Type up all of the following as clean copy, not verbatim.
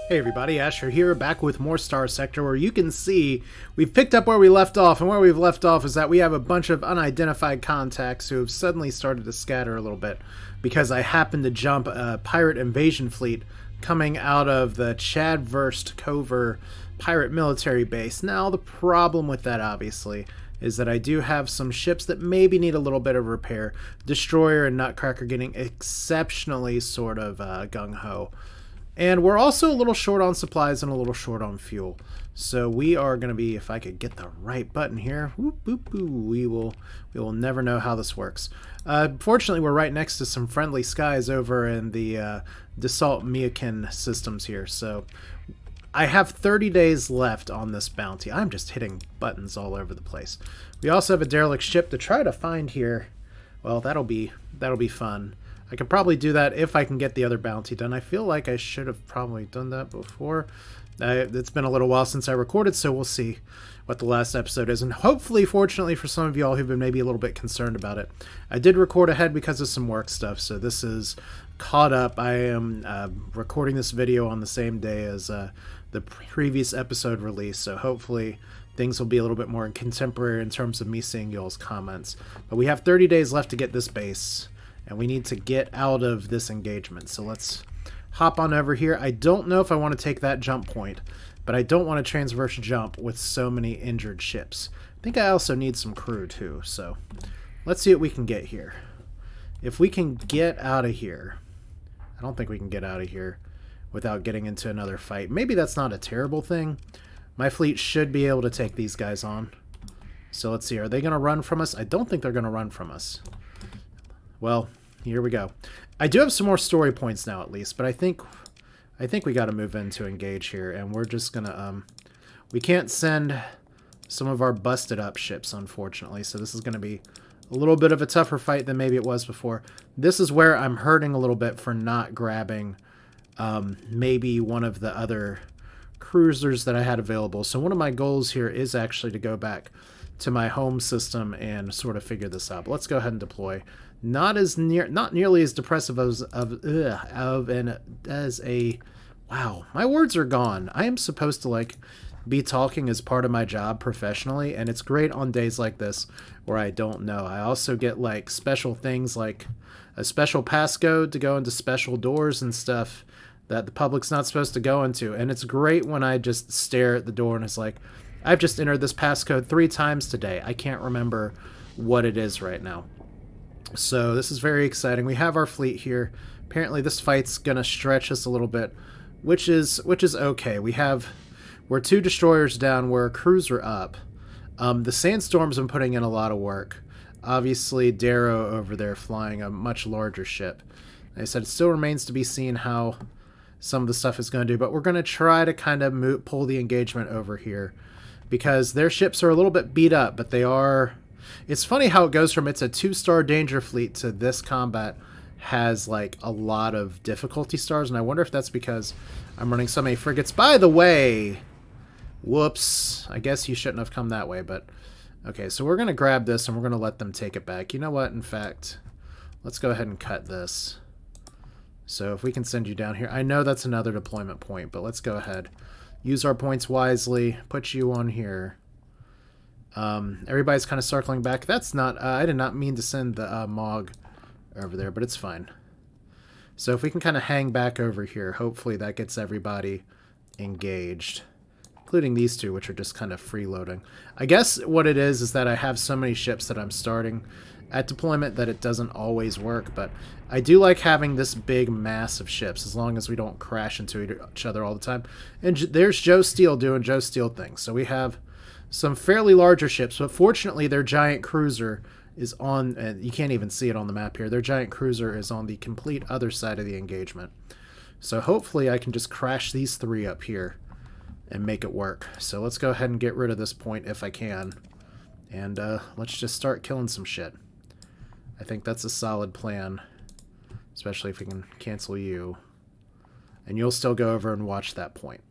Hey everybody, Asher here, back with more Starsector, where you can see we've picked up where we left off, and where we've left off is that we have a bunch of unidentified contacts who have suddenly started to scatter a little bit, because I happened to jump a pirate invasion fleet coming out of the Chadverst Cover pirate military base. Now, the problem with that, obviously, is that I do have some ships that maybe need a little bit of repair. Destroyer and Nutcracker getting exceptionally sort of gung-ho. And we're also a little short on supplies and a little short on fuel. So we are going to be, if I could get the right button here, whoop, whoop, whoop, we will never know how this works. Fortunately, we're right next to some friendly skies over in the Dassault Miakin systems here. So I have 30 days left on this bounty. I'm just hitting buttons all over the place. We also have a derelict ship to try to find here. Well, that'll be fun. I could probably do that if I can get the other bounty done. I feel like I should have probably done that before. It's been a little while since I recorded, so we'll see what the last episode is. And hopefully, fortunately for some of y'all who've been maybe a little bit concerned about it, I did record ahead because of some work stuff, so this is caught up. I am recording this video on the same day as the previous episode release, so hopefully things will be a little bit more contemporary in terms of me seeing y'all's comments. But we have 30 days left to get this base, and we need to get out of this engagement. So let's hop on over here. I don't know if I want to take that jump point, but I don't want to transverse jump with so many injured ships. I think I also need some crew too, so let's see what we can get here. If we can get out of here, I don't think we can get out of here without getting into another fight. Maybe that's not a terrible thing. My fleet should be able to take these guys on. So let's see, are they going to run from us? I don't think they're going to run from us. Well, here we go. I do have some more story points now, at least, but I think we got to move in to engage here, and we're just gonna we can't send some of our busted up ships, unfortunately. So this is gonna be a little bit of a tougher fight than maybe it was before. This is where I'm hurting a little bit for not grabbing maybe one of the other cruisers that I had available. So one of my goals here is actually to go back to my home system and sort of figure this out. But let's go ahead and deploy. Not nearly as depressive as a wow, my words are gone. I am supposed to be talking as part of my job professionally, and it's great on days like this where I don't know. I also get special things like a special passcode to go into special doors and stuff that the public's not supposed to go into, and it's great when I just stare at the door and it's like, I've just entered this passcode 3 times today. I can't remember what it is right now. So this is very exciting. We have our fleet here. Apparently this fight's gonna stretch us a little bit, which is okay. We're 2 destroyers down, we're a cruiser up. The Sandstorm's been putting in a lot of work. Obviously Darrow over there flying a much larger ship. Like I said, it still remains to be seen how some of the stuff is going to do, but we're going to try to kind of pull the engagement over here, because their ships are a little bit beat up, but they are... It's funny how it goes from it's a 2-star danger fleet to this combat has a lot of difficulty stars, and I wonder if that's because I'm running so many frigates. By the way, whoops, I guess you shouldn't have come that way, but okay, so we're going to grab this and we're going to let them take it back. You know what, in fact, let's go ahead and cut this. So if we can send you down here, I know that's another deployment point, but let's go ahead. Use our points wisely, put you on here. Everybody's kind of circling back. That's not, I did not mean to send the Mog over there, but it's fine. So if we can kind of hang back over here, hopefully that gets everybody engaged, including these 2, which are just kind of freeloading. I guess what it is that I have so many ships that I'm starting at deployment that it doesn't always work, but I do like having this big mass of ships as long as we don't crash into each other all the time. And there's Joe Steele doing Joe Steele things. So we have some fairly larger ships, but fortunately their giant cruiser is on, and you can't even see it on the map here, their giant cruiser is on the complete other side of the engagement. So hopefully I can just crash these 3 up here and make it work. So let's go ahead and get rid of this point if I can, and let's just start killing some shit. I think that's a solid plan, especially if we can cancel you, and you'll still go over and watch that point.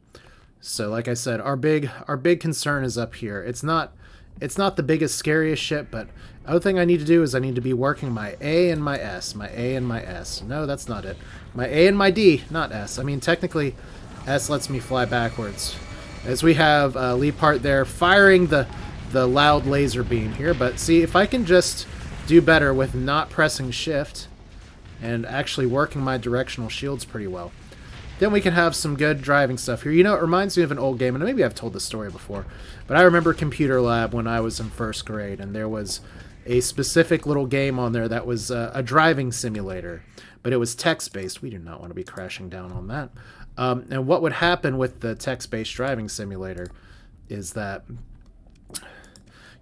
So like I said, our big concern is up here. It's not the biggest, scariest ship, but the other thing I need to do is I need to be working my A and my S. My A and my S. No, that's not it. My A and my D, not S. I mean, technically, S lets me fly backwards. As we have Lee Part there firing the loud laser beam here. But see, if I can just do better with not pressing shift and actually working my directional shields pretty well, then we can have some good driving stuff here. You know, it reminds me of an old game, and maybe I've told this story before, but I remember Computer Lab when I was in first grade, and there was a specific little game on there that was a driving simulator, but it was text-based. We do not want to be crashing down on that. And what would happen with the text-based driving simulator is that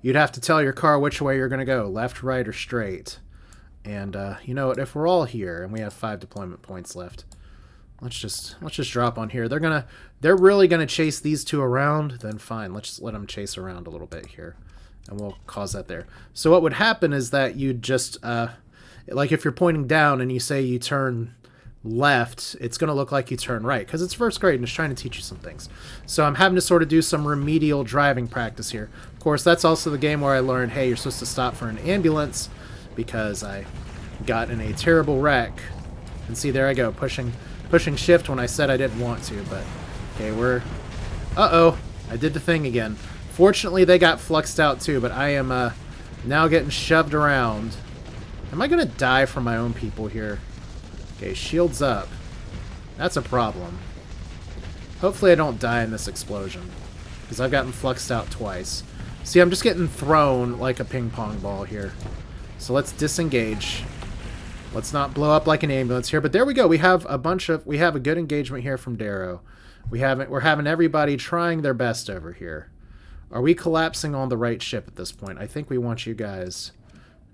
you'd have to tell your car which way you're going to go, left, right, or straight. And you know what? If we're all here and we have 5 deployment points left, let's just drop on here. They're really gonna chase these two around. Then fine, let's just let them chase around a little bit here, and we'll cause that there. So what would happen is that you'd just like if you're pointing down and you say you turn left, it's gonna look like you turn right because it's first grade and it's trying to teach you some things. So I'm having to sort of do some remedial driving practice here. Of course, that's also the game where I learned, hey, you're supposed to stop for an ambulance because I got in a terrible wreck. And see, there I go, pushing shift when I said I didn't want to, but okay, we're... Uh-oh, I did the thing again. Fortunately, they got fluxed out too, but I am now getting shoved around. Am I going to die from my own people here? Okay, shields up. That's a problem. Hopefully I don't die in this explosion, because I've gotten fluxed out twice. See, I'm just getting thrown like a ping pong ball here. So let's disengage. Let's not blow up like an ambulance here. But there we go. We have a good engagement here from Darrow. We're having everybody trying their best over here. Are we collapsing on the right ship at this point? I think we want you guys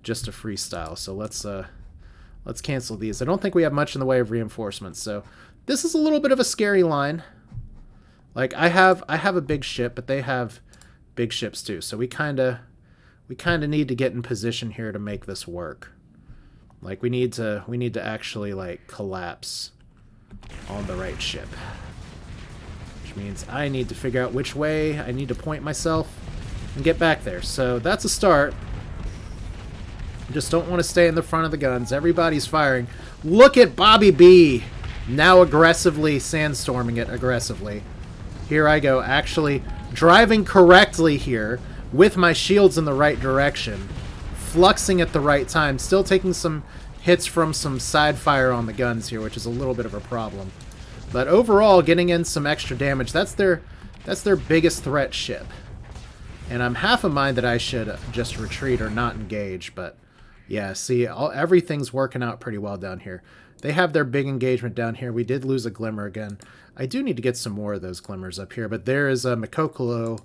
just to freestyle. So let's cancel these. I don't think we have much in the way of reinforcements. So this is a little bit of a scary line. Like I have a big ship, but they have big ships too. So we kind of need to get in position here to make this work. Like we need to actually like collapse on the right ship. Which means I need to figure out which way I need to point myself and get back there. So that's a start. Just don't want to stay in the front of the guns. Everybody's firing. Look at Bobby B now aggressively sandstorming it aggressively. Here I go, actually driving correctly here with my shields in the right direction, fluxing at the right time, still taking some hits from some side fire on the guns here, which is a little bit of a problem. But overall, getting in some extra damage. That's their biggest threat ship. And I'm half a mind that I should just retreat or not engage, but yeah, see, everything's working out pretty well down here. They have their big engagement down here. We did lose a glimmer again. I do need to get some more of those glimmers up here, but there is a Mikokolo.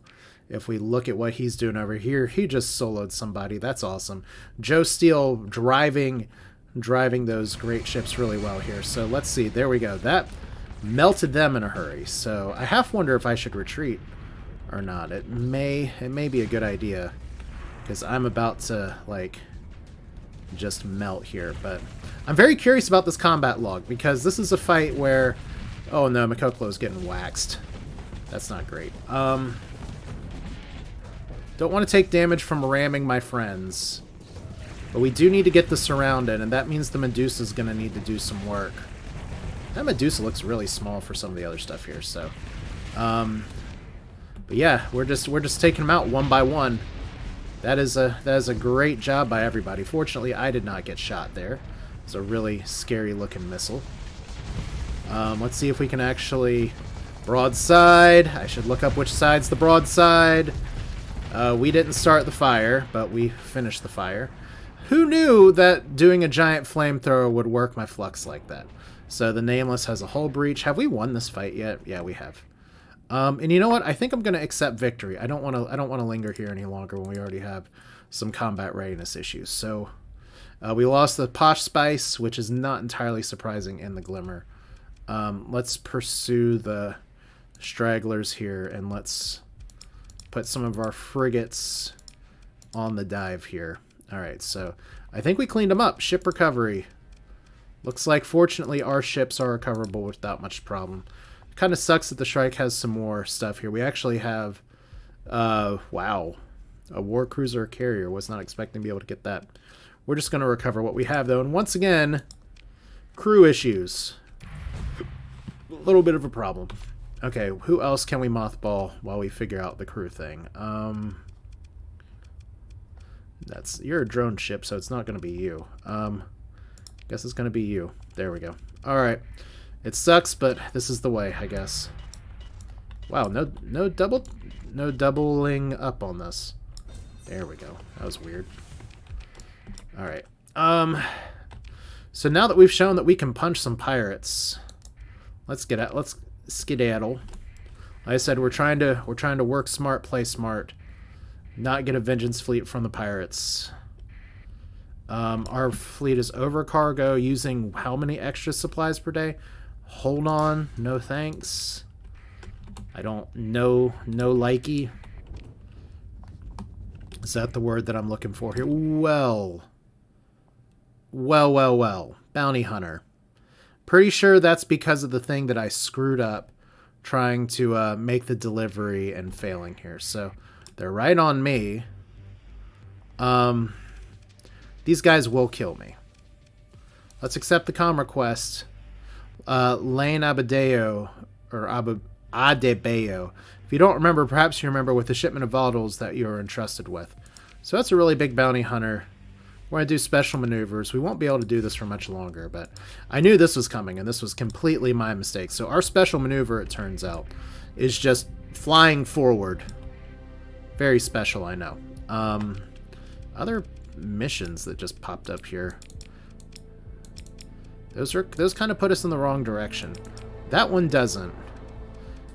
If we look at what he's doing over here, he just soloed somebody. That's awesome. Joe Steele driving those great ships really well here. So let's see. There we go. That melted them in a hurry. So I half wonder if I should retreat or not. It may be a good idea because I'm about to like just melt here. But I'm very curious about this combat log because this is a fight where, oh no, Mikokolo's getting waxed. That's not great. Don't want to take damage from ramming my friends. But we do need to get the surround in, and that means the Medusa's going to need to do some work. That Medusa looks really small for some of the other stuff here, so... but yeah, we're just taking them out one by one. That is a great job by everybody. Fortunately, I did not get shot there. It's a really scary-looking missile. Let's see if we can actually... Broadside. I should look up which side's the broadside. We didn't start the fire, but we finished the fire. Who knew that doing a giant flamethrower would work my flux like that? So the Nameless has a hull breach. Have we won this fight yet? Yeah, we have. And you know what? I think I'm going to accept victory. I don't want to linger here any longer when we already have some combat readiness issues. So we lost the Posh Spice, which is not entirely surprising in the Glimmer. Let's pursue the stragglers here, and let's put some of our frigates on the dive here. Alright, so I think we cleaned them up. Ship recovery. Looks like, fortunately, our ships are recoverable without much problem. Kind of sucks that the Shrike has some more stuff here. We actually have, wow, a war cruiser carrier. Was not expecting to be able to get that. We're just going to recover what we have, though. And once again, crew issues. A little bit of a problem. Okay, who else can we mothball while we figure out the crew thing? You're a drone ship, so it's not going to be you. Guess it's going to be you. There we go. All right. It sucks, but this is the way, I guess. Wow, no doubling up on this. There we go. That was weird. All right. So now that we've shown that we can punch some pirates, let's skedaddle. Like I said, we're trying to work smart, play smart, not get a vengeance fleet from the pirates. Our fleet is over cargo, using how many extra supplies per day? Hold on, no thanks. I don't know, no likey. Is that the word that I'm looking for here? Well. Bounty hunter. Pretty sure that's because of the thing that I screwed up trying to make the delivery and failing here. So they're right on me. These guys will kill me. Let's accept the comm request. Lane Abadeo, or Adebayo. If you don't remember, perhaps you remember with the shipment of volatiles that you are entrusted with. So that's a really big bounty hunter. We're going to do special maneuvers. We won't be able to do this for much longer, but I knew this was coming, and this was completely my mistake. So our special maneuver, it turns out, is just flying forward. Very special, I know. Other missions that just popped up here. Those kind of put us in the wrong direction. That one doesn't.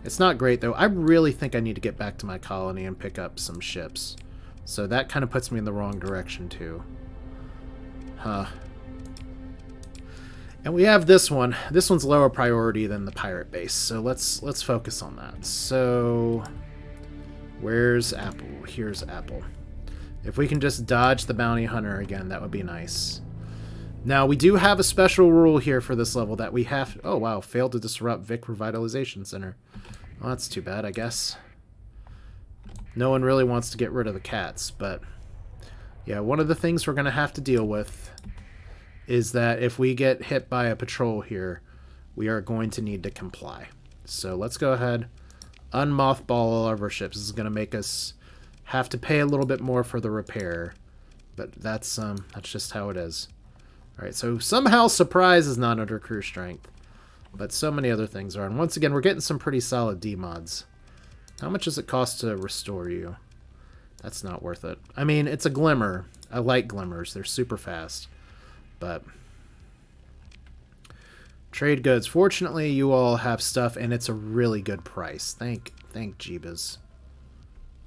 It's not great, though. I really think I need to get back to my colony and pick up some ships. So that kind of puts me in the wrong direction, too. Huh. And we have this one. This one's lower priority than the pirate base, so let's focus on that. So, where's Apple? Here's Apple. If we can just dodge the bounty hunter again, that would be nice. Now, we do have a special rule here for this level that we have... Oh, wow. Failed to disrupt Vic Revitalization Center. Well, that's too bad, I guess. No one really wants to get rid of the cats, but... Yeah, one of the things we're going to have to deal with is that if we get hit by a patrol here, we are going to need to comply. So let's go ahead, unmothball all of our ships. This is going to make us have to pay a little bit more for the repair, but that's just how it is. All right, so somehow Surprise is not under crew strength, but so many other things are. And once again, we're getting some pretty solid D-mods. How much does it cost to restore you? That's not worth it. I mean, it's a glimmer. I like glimmers. They're super fast. But trade goods. Fortunately, you all have stuff, and it's a really good price. Thank Jeebus.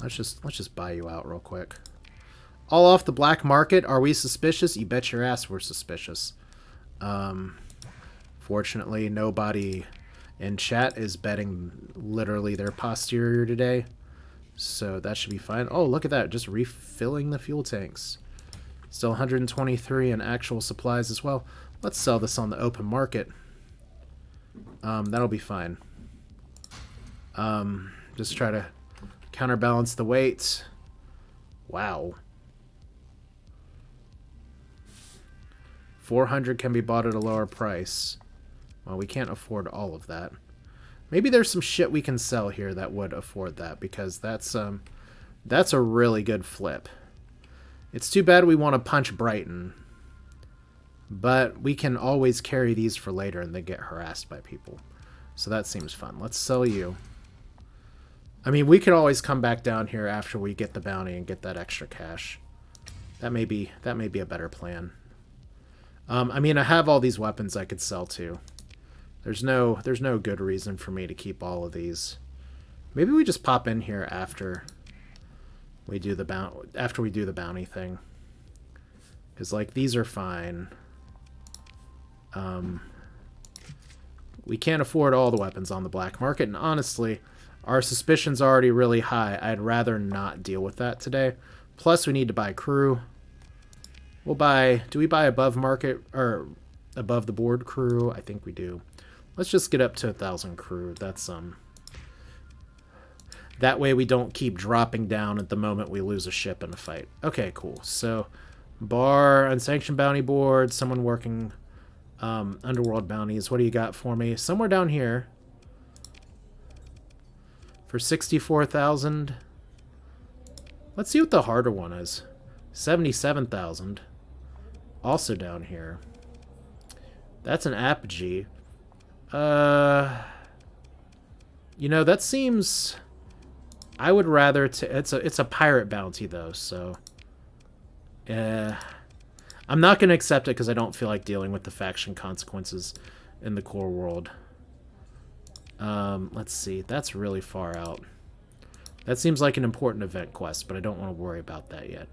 Let's just buy you out real quick. All off the black market. Are we suspicious? You bet your ass we're suspicious. Fortunately, nobody in chat is betting literally their posterior today. So that should be fine. Oh, look at that. Just refilling the fuel tanks. Still 123 in actual supplies as well. Let's sell this on the open market. That'll be fine. Just try to counterbalance the weight. Wow. 400 can be bought at a lower price. Well, we can't afford all of that. Maybe there's some shit we can sell here that would afford that, because that's a really good flip. It's too bad we want to punch Brighton, but we can always carry these for later and they get harassed by people. So that seems fun. Let's sell you. I mean, we could always come back down here after we get the bounty and get that extra cash. That may be a better plan. I mean, I have all these weapons I could sell too. There's no good reason for me to keep all of these. Maybe we just pop in here after we do the bounty thing. Because like these are fine. We can't afford all the weapons on the black market, and honestly, our suspicion's already really high. I'd rather not deal with that today. Plus, we need to buy crew. We'll buy... Do we buy above market or above the board crew? I think we do. Let's just get up to 1,000 crew. That's that way we don't keep dropping down at the moment we lose a ship in a fight. Okay, cool. So, bar, unsanctioned bounty board, someone working underworld bounties. What do you got for me? Somewhere down here. for 64,000. Let's see what the harder one is. 77,000. Also down here. That's an apogee. You know, that seems... I would rather... It's a pirate bounty, though, so... I'm not going to accept it because I don't feel like dealing with the faction consequences in the core world. Let's see. That's really far out. That seems like an important event quest, but I don't want to worry about that yet.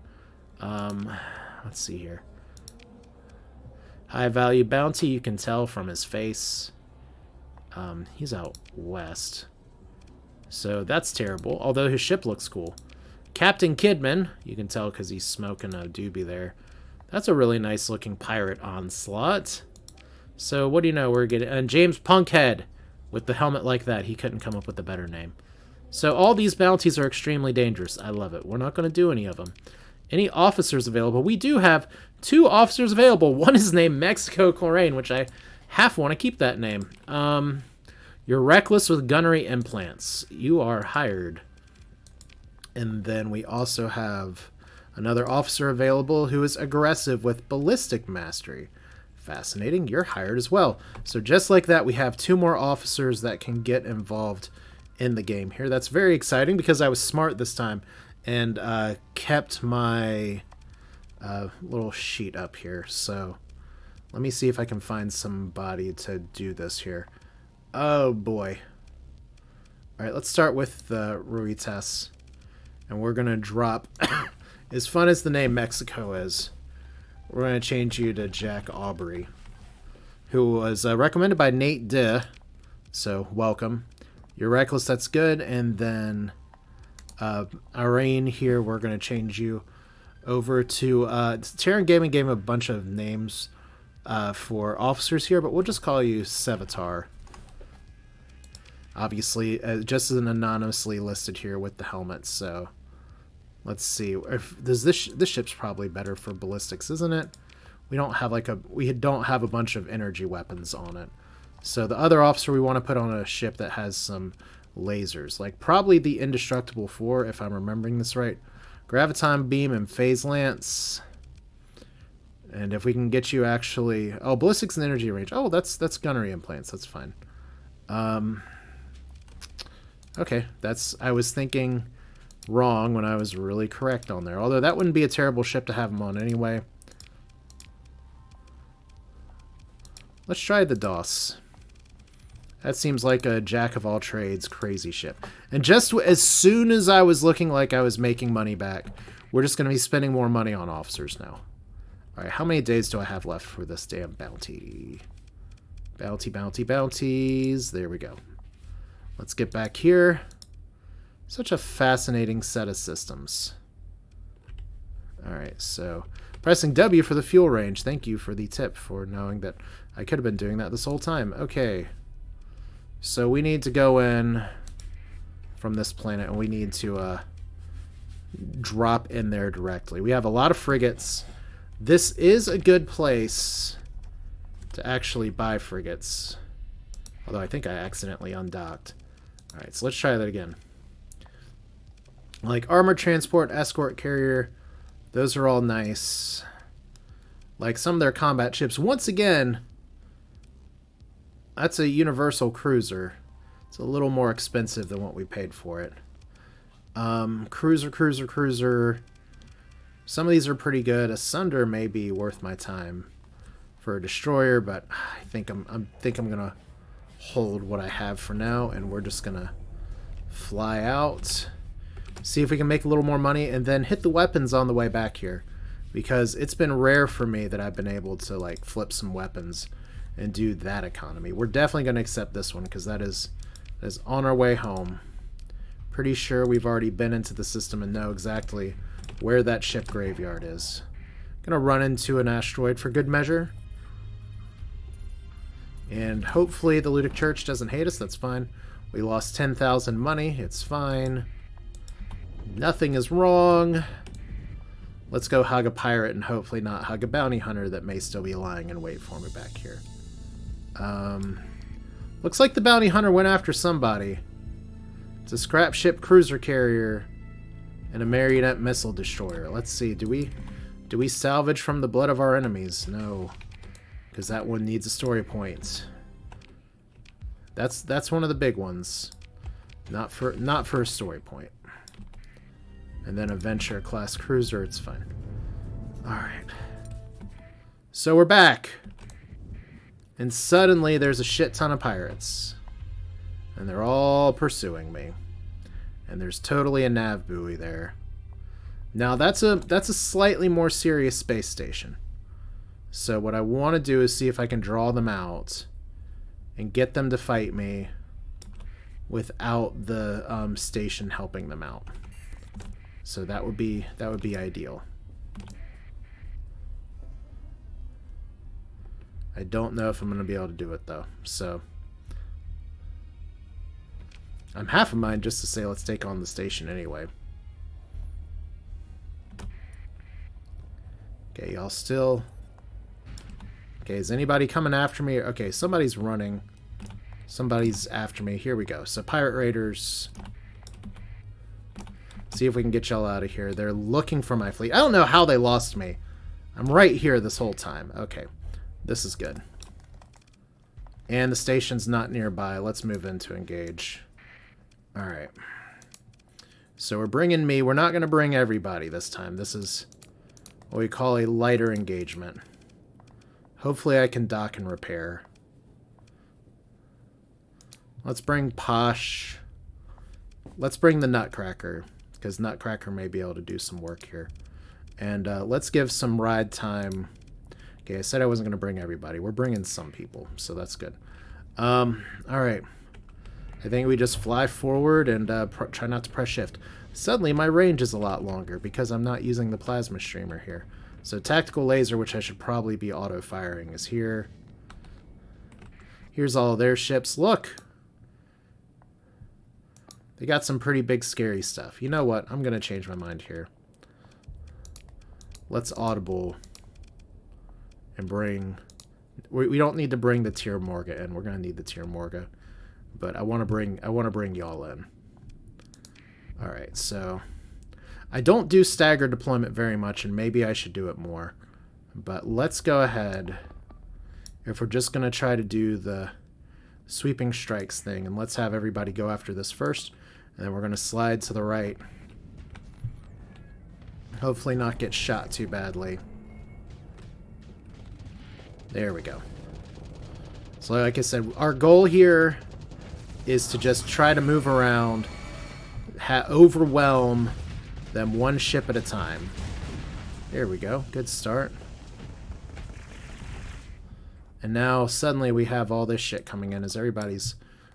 Let's see here. High value bounty, you can tell from his face. He's out west. So that's terrible, although his ship looks cool. Captain Kidman, you can tell because he's smoking a doobie there. That's a really nice looking pirate onslaught. So what do you know, we're getting... And James Punkhead, with the helmet like that. He couldn't come up with a better name. So all these bounties are extremely dangerous. I love it. We're not going to do any of them. Any officers available? We do have 2 officers available. One is named Mexico Chlorane, which I half want to keep that name. You're reckless with gunnery implants. You are hired. And then we also have another officer available who is aggressive with ballistic mastery. Fascinating. You're hired as well. So just like that, we have 2 more officers that can get involved in the game here. That's very exciting because I was smart this time and kept my little sheet up here. So let me see if I can find somebody to do this here. Oh boy. Alright, let's start with the Ruitas. And we're going to drop, as fun as the name Mexico is, we're going to change you to Jack Aubrey, who was recommended by Nate De. So welcome. You're reckless, that's good. And then Irene here, we're going to change you over to... Terran Gaming gave him a bunch of names for officers here, but we'll just call you Sevatar. Obviously, just as an anonymously listed here with the helmet, so... Let's see. Does this ship's probably better for ballistics, isn't it? We don't have a bunch of energy weapons on it. So the other officer we want to put on a ship that has some lasers, like probably the Indestructible 4, if I'm remembering this right. Graviton Beam and Phase Lance. And if we can get you actually... Oh, ballistics and energy range. Oh, that's gunnery implants. That's fine. Okay, I was thinking wrong when I was really correct on there. Although that wouldn't be a terrible ship to have them on anyway. Let's try the DOS. That seems like a jack-of-all-trades crazy ship. And just as soon as I was looking like I was making money back, we're just going to be spending more money on officers now. Alright, how many days do I have left for this damn bounty? Bounty, bounty, bounties. There we go. Let's get back here. Such a fascinating set of systems. Alright, so pressing W for the fuel range. Thank you for the tip for knowing that I could have been doing that this whole time. Okay. So we need to go in from this planet and we need to drop in there directly. We have a lot of frigates. This is a good place to actually buy frigates. Although I think I accidentally undocked. Alright, so let's try that again. Like armor transport, escort carrier, those are all nice. Like some of their combat ships. Once again, that's a universal cruiser. It's a little more expensive than what we paid for it. Cruiser. Some of these are pretty good. A Sunder may be worth my time for a destroyer, but I think I'm gonna hold what I have for now, and we're just gonna fly out. See if we can make a little more money, and then hit the weapons on the way back here. Because it's been rare for me that I've been able to like flip some weapons and do that economy. We're definitely going to accept this one because that is on our way home. Pretty sure we've already been into the system and know exactly where that ship graveyard is. Gonna run into an asteroid for good measure. And hopefully the Ludic Church doesn't hate us, that's fine. We lost 10,000 money, it's fine. Nothing is wrong. Let's go hug a pirate and hopefully not hug a bounty hunter that may still be lying in wait for me back here. Looks like the bounty hunter went after somebody. It's a scrap ship cruiser carrier and a marionette missile destroyer. Let's see. Do we salvage from the blood of our enemies? No, because that one needs a story point. That's one of the big ones. Not for a story point. And then a Venture class cruiser. It's fine. All right. So we're back. And suddenly there's a shit ton of pirates. And they're all pursuing me. And there's totally a nav buoy there. Now that's a slightly more serious space station. So what I want to do is see if I can draw them out and get them to fight me without the station helping them out. So that would be ideal. I don't know if I'm going to be able to do it though. So I'm half a mind just to say let's take on the station anyway. Okay, y'all still... Okay, is anybody coming after me? Okay, somebody's running. Somebody's after me. Here we go. So pirate raiders. See if we can get y'all out of here. They're looking for my fleet. I don't know how they lost me. I'm right here this whole time. Okay, this is good. And the station's not nearby. Let's move in to engage. Alright. So we're bringing me. We're not going to bring everybody this time. This is what we call a lighter engagement. Hopefully I can dock and repair. Let's bring Posh. Let's bring the Nutcracker, because Nutcracker may be able to do some work here. And let's give some ride time. Okay, I said I wasn't going to bring everybody. We're bringing some people, so that's good. Alright. I think we just fly forward and try not to press shift. Suddenly, my range is a lot longer because I'm not using the plasma streamer here. So tactical laser, which I should probably be auto-firing, is here. Here's all their ships. Look! They got some pretty big, scary stuff. You know what? I'm going to change my mind here. Let's audible and bring... We don't need to bring the Tier Morga in. We're going to need the Tier Morga. But I want to bring y'all in. Alright, so... I don't do staggered deployment very much, and maybe I should do it more. But let's go ahead, if we're just going to try to do the sweeping strikes thing, and let's have everybody go after this first, and then we're going to slide to the right. Hopefully not get shot too badly. There we go. So like I said, our goal here is to just try to move around, overwhelm them one ship at a time. There we go. Good start. And now suddenly we have all this shit coming in as everybody's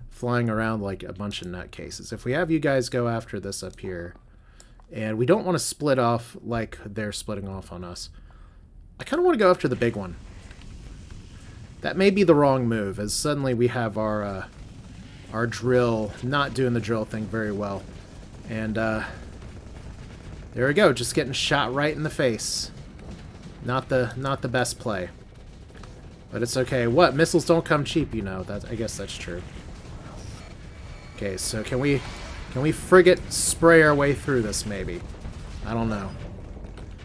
flying around like a bunch of nutcases. If we have you guys go after this up here, and we don't want to split off like they're splitting off on us, I kind of want to go after the big one. That may be the wrong move, as suddenly we have our drill not doing the drill thing very well. And there we go, just getting shot right in the face. Not the best play. But it's okay. What? Missiles don't come cheap, you know. I guess that's true. Okay, so can we frigate spray our way through this maybe? I don't know.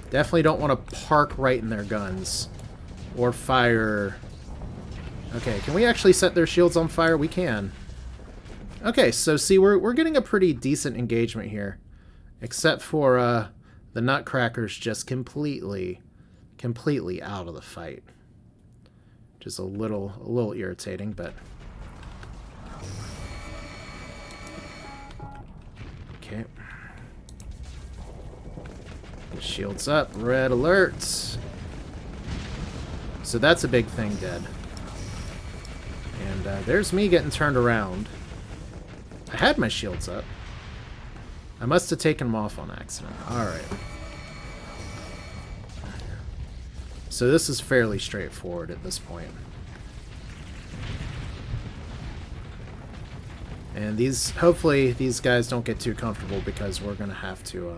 Definitely don't want to park right in their guns. Or fire. Okay, can we actually set their shields on fire? We can. Okay, so see, we're getting a pretty decent engagement here. Except for the Nutcracker's just completely out of the fight. Which is a little irritating, but... Okay. Shields up, red alerts. So that's a big thing dead. And there's me getting turned around. I had my shields up. I must have taken them off on accident. Alright. So this is fairly straightforward at this point. And hopefully these guys don't get too comfortable because we're going to have to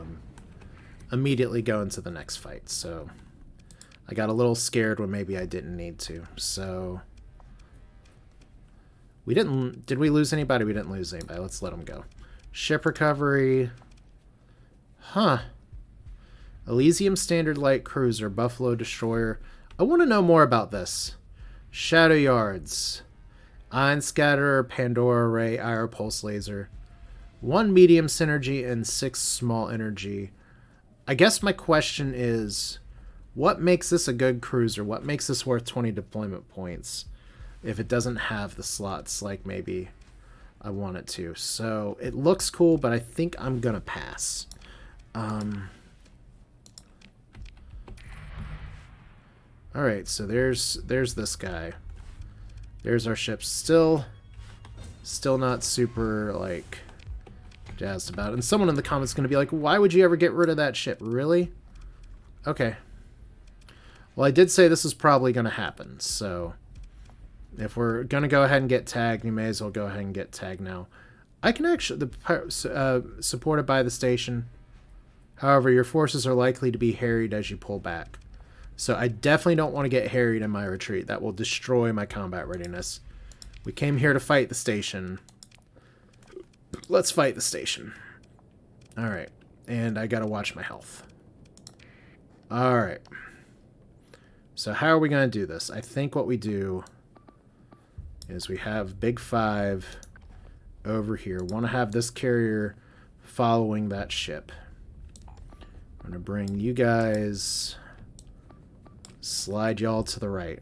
immediately go into the next fight. So I got a little scared when maybe I didn't need to. So did we lose anybody? We didn't lose anybody. Let's let them go. Ship recovery. Huh. Elysium Standard Light Cruiser, Buffalo Destroyer. I want to know more about this. Shadow Yards. Ion Scatterer, Pandora Ray, IR Pulse Laser. 1 medium synergy and 6 small energy. I guess my question is, what makes this a good cruiser? What makes this worth 20 deployment points if it doesn't have the slots like maybe I want it to? So it looks cool, but I think I'm going to pass. Alright, so there's this guy. There's our ship. Still not super, like, jazzed about it. And someone in the comments is going to be like, why would you ever get rid of that ship? Really? Okay. Well, I did say this is probably going to happen, so if we're going to go ahead and get tagged, you may as well go ahead and get tagged now. I can actually... supported by the station. However, your forces are likely to be harried as you pull back. So I definitely don't want to get harried in my retreat. That will destroy my combat readiness. We came here to fight the station. Let's fight the station. Alright. And I gotta watch my health. Alright. So how are we going to do this? I think what we do is we have Big 5 over here. Want to have this carrier following that ship. I'm going to bring you guys... slide y'all to the right.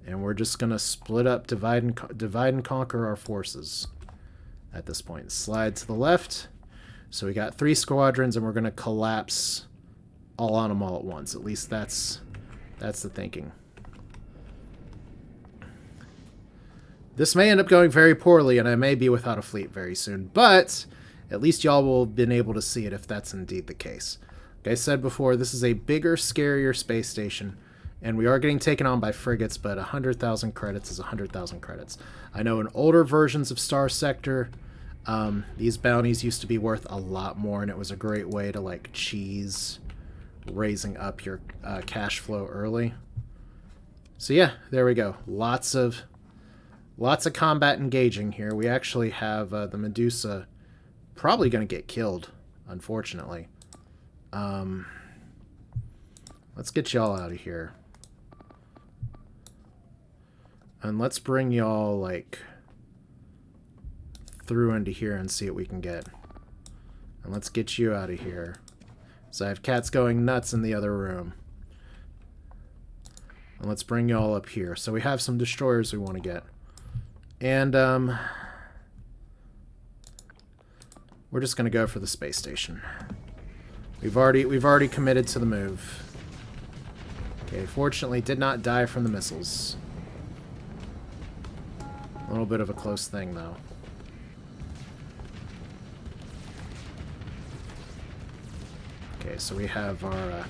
And we're just going to split up, divide and conquer our forces at this point. Slide to the left. So we got 3 squadrons, and we're going to collapse all on them all at once. At least that's the thinking. This may end up going very poorly, and I may be without a fleet very soon. But at least y'all will have been able to see it if that's indeed the case. Like I said before, this is a bigger, scarier space station, and we are getting taken on by frigates, but 100,000 credits is 100,000 credits. I know in older versions of Starsector, these bounties used to be worth a lot more, and it was a great way to, like, cheese raising up your cash flow early. So yeah, there we go. Lots of combat engaging here. We actually have the Medusa probably going to get killed, unfortunately. Let's get y'all out of here. And let's bring y'all, like, through into here and see what we can get. And let's get you out of here. So I have cats going nuts in the other room. And let's bring y'all up here. So we have some destroyers we want to get. And, we're just going to go for the space station. We've already committed to the move. Okay, fortunately did not die from the missiles. A little bit of a close thing, though. Okay, so we have our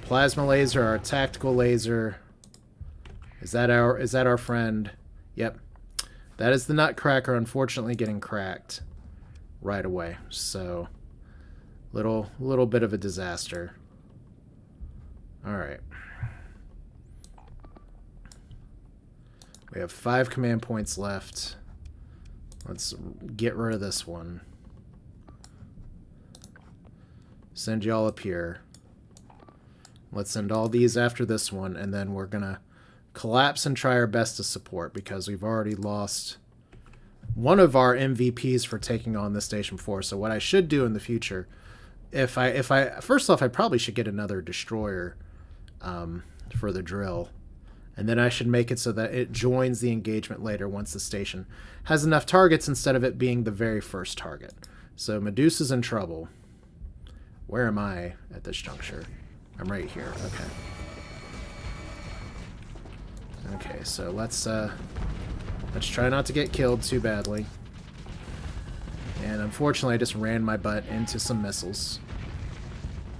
plasma laser, our tactical laser. Is that our friend? Yep. That is the Nutcracker, unfortunately getting cracked right away. So little bit of a disaster. Alright. We have 5 command points left. Let's get rid of this one. Send y'all up here. Let's send all these after this one, and then we're gonna collapse and try our best to support, because we've already lost one of our MVPs for taking on this station before. So what I should do in the future, if I first off, I probably should get another destroyer for the drill, and then I should make it so that it joins the engagement later once the station has enough targets instead of it being the very first target. So Medusa's in trouble. Where am I at this juncture? I'm right here. Okay. Okay, so let's try not to get killed too badly. And unfortunately, I just ran my butt into some missiles.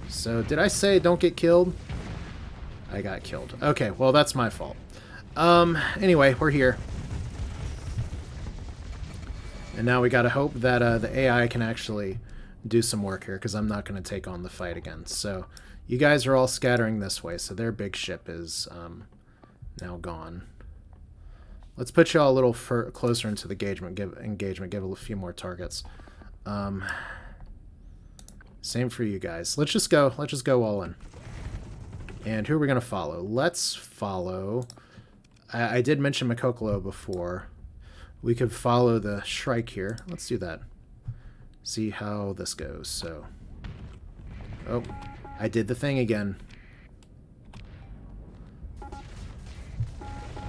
So, did I say don't get killed? I got killed. Okay, well, that's my fault. Anyway, we're here. And now we gotta hope that the AI can actually do some work here, because I'm not going to take on the fight again. So, you guys are all scattering this way, so their big ship is now gone. Let's put y'all a little closer into the engagement. Give a few more targets. Same for you guys. Let's just go all in. And who are we going to follow? Let's follow... I did mention Makokolo before. We could follow the Shrike here. Let's do that. See how this goes. So... Oh, I did the thing again.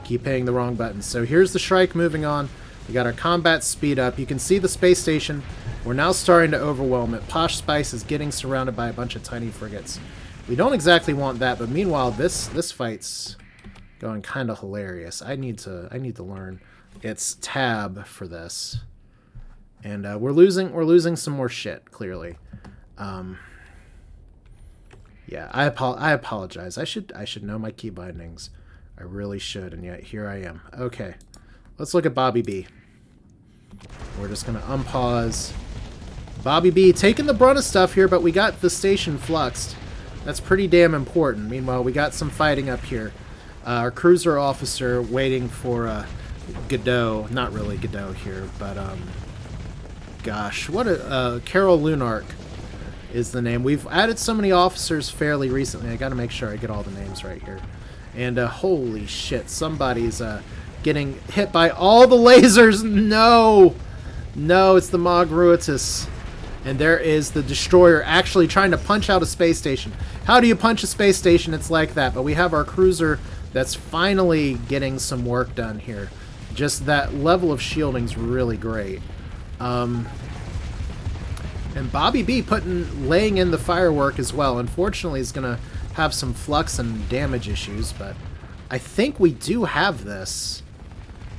Keep hitting the wrong button. So here's the Shrike moving on. We got our combat speed up. You can see the space station. We're now starting to overwhelm it. Posh Spice is getting surrounded by a bunch of tiny frigates. We don't exactly want that, but meanwhile, this fight's going kind of hilarious. I need to learn its tab for this, and we're losing some more shit. Clearly, yeah. I apologize. I should know my key bindings. I really should, and yet here I am. Okay, let's look at Bobby B. We're just gonna unpause. Bobby B taking the brunt of stuff here, but we got the station fluxed. That's pretty damn important. Meanwhile, we got some fighting up here. Our cruiser officer waiting for Godot. Not really Godot here, but gosh, what a Carol Lunark is the name. We've added so many officers fairly recently. I got to make sure I get all the names right here. And holy shit, somebody's getting hit by all the lasers. No, no, it's the Mog Ruitus. And there is the destroyer actually trying to punch out a space station. How do you punch a space station? It's like that. But we have our cruiser that's finally getting some work done here. Just that level of shielding's really great. And Bobby B laying in the firework as well. Unfortunately, he's going to have some flux and damage issues, but I think we do have this.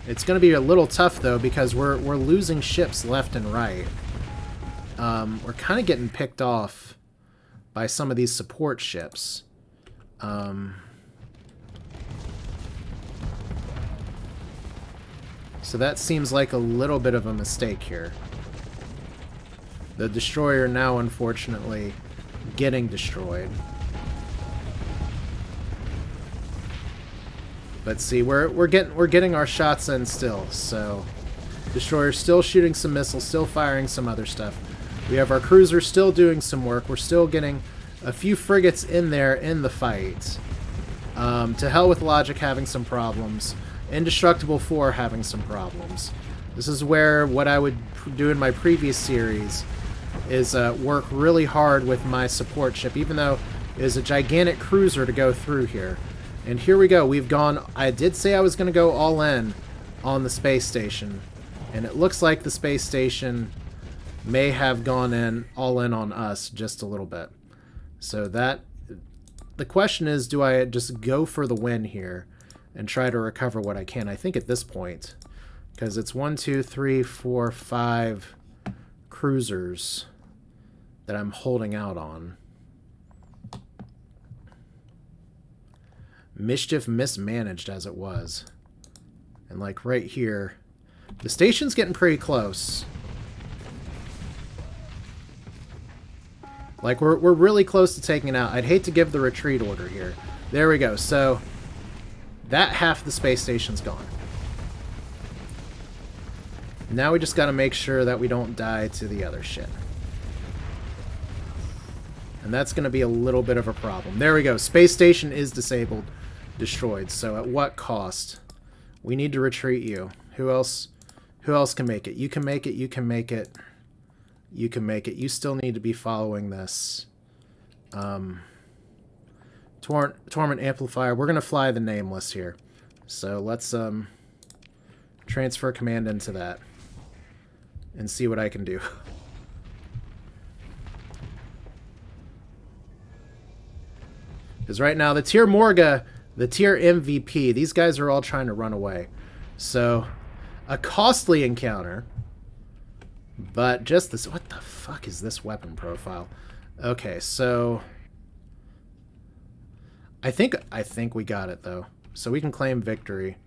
It's going to be a little tough, though, because we're losing ships left and right. We're kind of getting picked off by some of these support ships. So that seems like a little bit of a mistake here. The destroyer now, unfortunately, getting destroyed. But see, we're getting our shots in still. So destroyer still shooting some missiles, still firing some other stuff. We have our cruiser still doing some work. We're still getting a few frigates in there in the fight. To hell with Logic having some problems. Indestructible 4 having some problems. This is where what I would do in my previous series is work really hard with my support ship, even though it is a gigantic cruiser to go through here. And here we go. We've gone... I did say I was going to go all in on the space station. And it looks like the space station may have gone all in on us just a little bit. So that... The question is, do I just go for the win here and try to recover what I can? I think at this point, because it's 1, 2, 3, 4, 5 cruisers that I'm holding out on. Mischief mismanaged as it was. And like right here, the station's getting pretty close. Like we're really close to taking it out. I'd hate to give the retreat order here. There we go. So that half of the space station's gone. Now we just got to make sure that we don't die to the other shit. And that's going to be a little bit of a problem. There we go. Space station is disabled. Destroyed. So at what cost? We need to retreat you. Who else can make it? You can make it. You can make it. You can make it. You still need to be following this. Torment Amplifier. We're going to fly the Nameless here. So let's transfer command into that and see what I can do. Because right now, the Tier Morga, the Tier MVP, these guys are all trying to run away. So, a costly encounter. But just this... What the fuck is this weapon profile? Okay, so... I think we got it, though. So we can claim victory.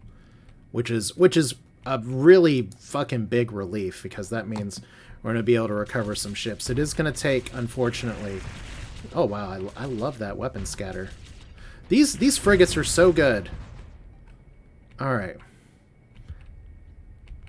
Which is a really fucking big relief, because that means we're going to be able to recover some ships. It is going to take, unfortunately... Oh, wow, I love that weapon scatter. These frigates are so good. Alright.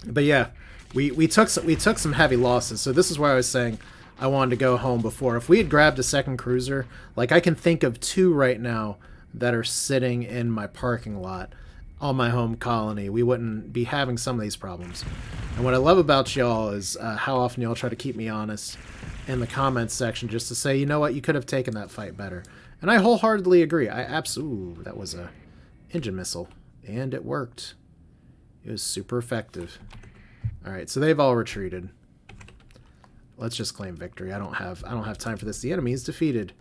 But yeah, we took some heavy losses. So this is why I was saying I wanted to go home before. If we had grabbed a second cruiser, like I can think of 2 right now that are sitting in my parking lot on my home colony, we wouldn't be having some of these problems. And what I love about y'all is how often y'all try to keep me honest in the comments section, just to say, you know what, you could have taken that fight better. And I wholeheartedly agree. I absolutely, that was a engine missile, and it worked. It was super effective. All right, so they've all retreated. Let's just claim victory. I don't have time for this. The enemy is defeated.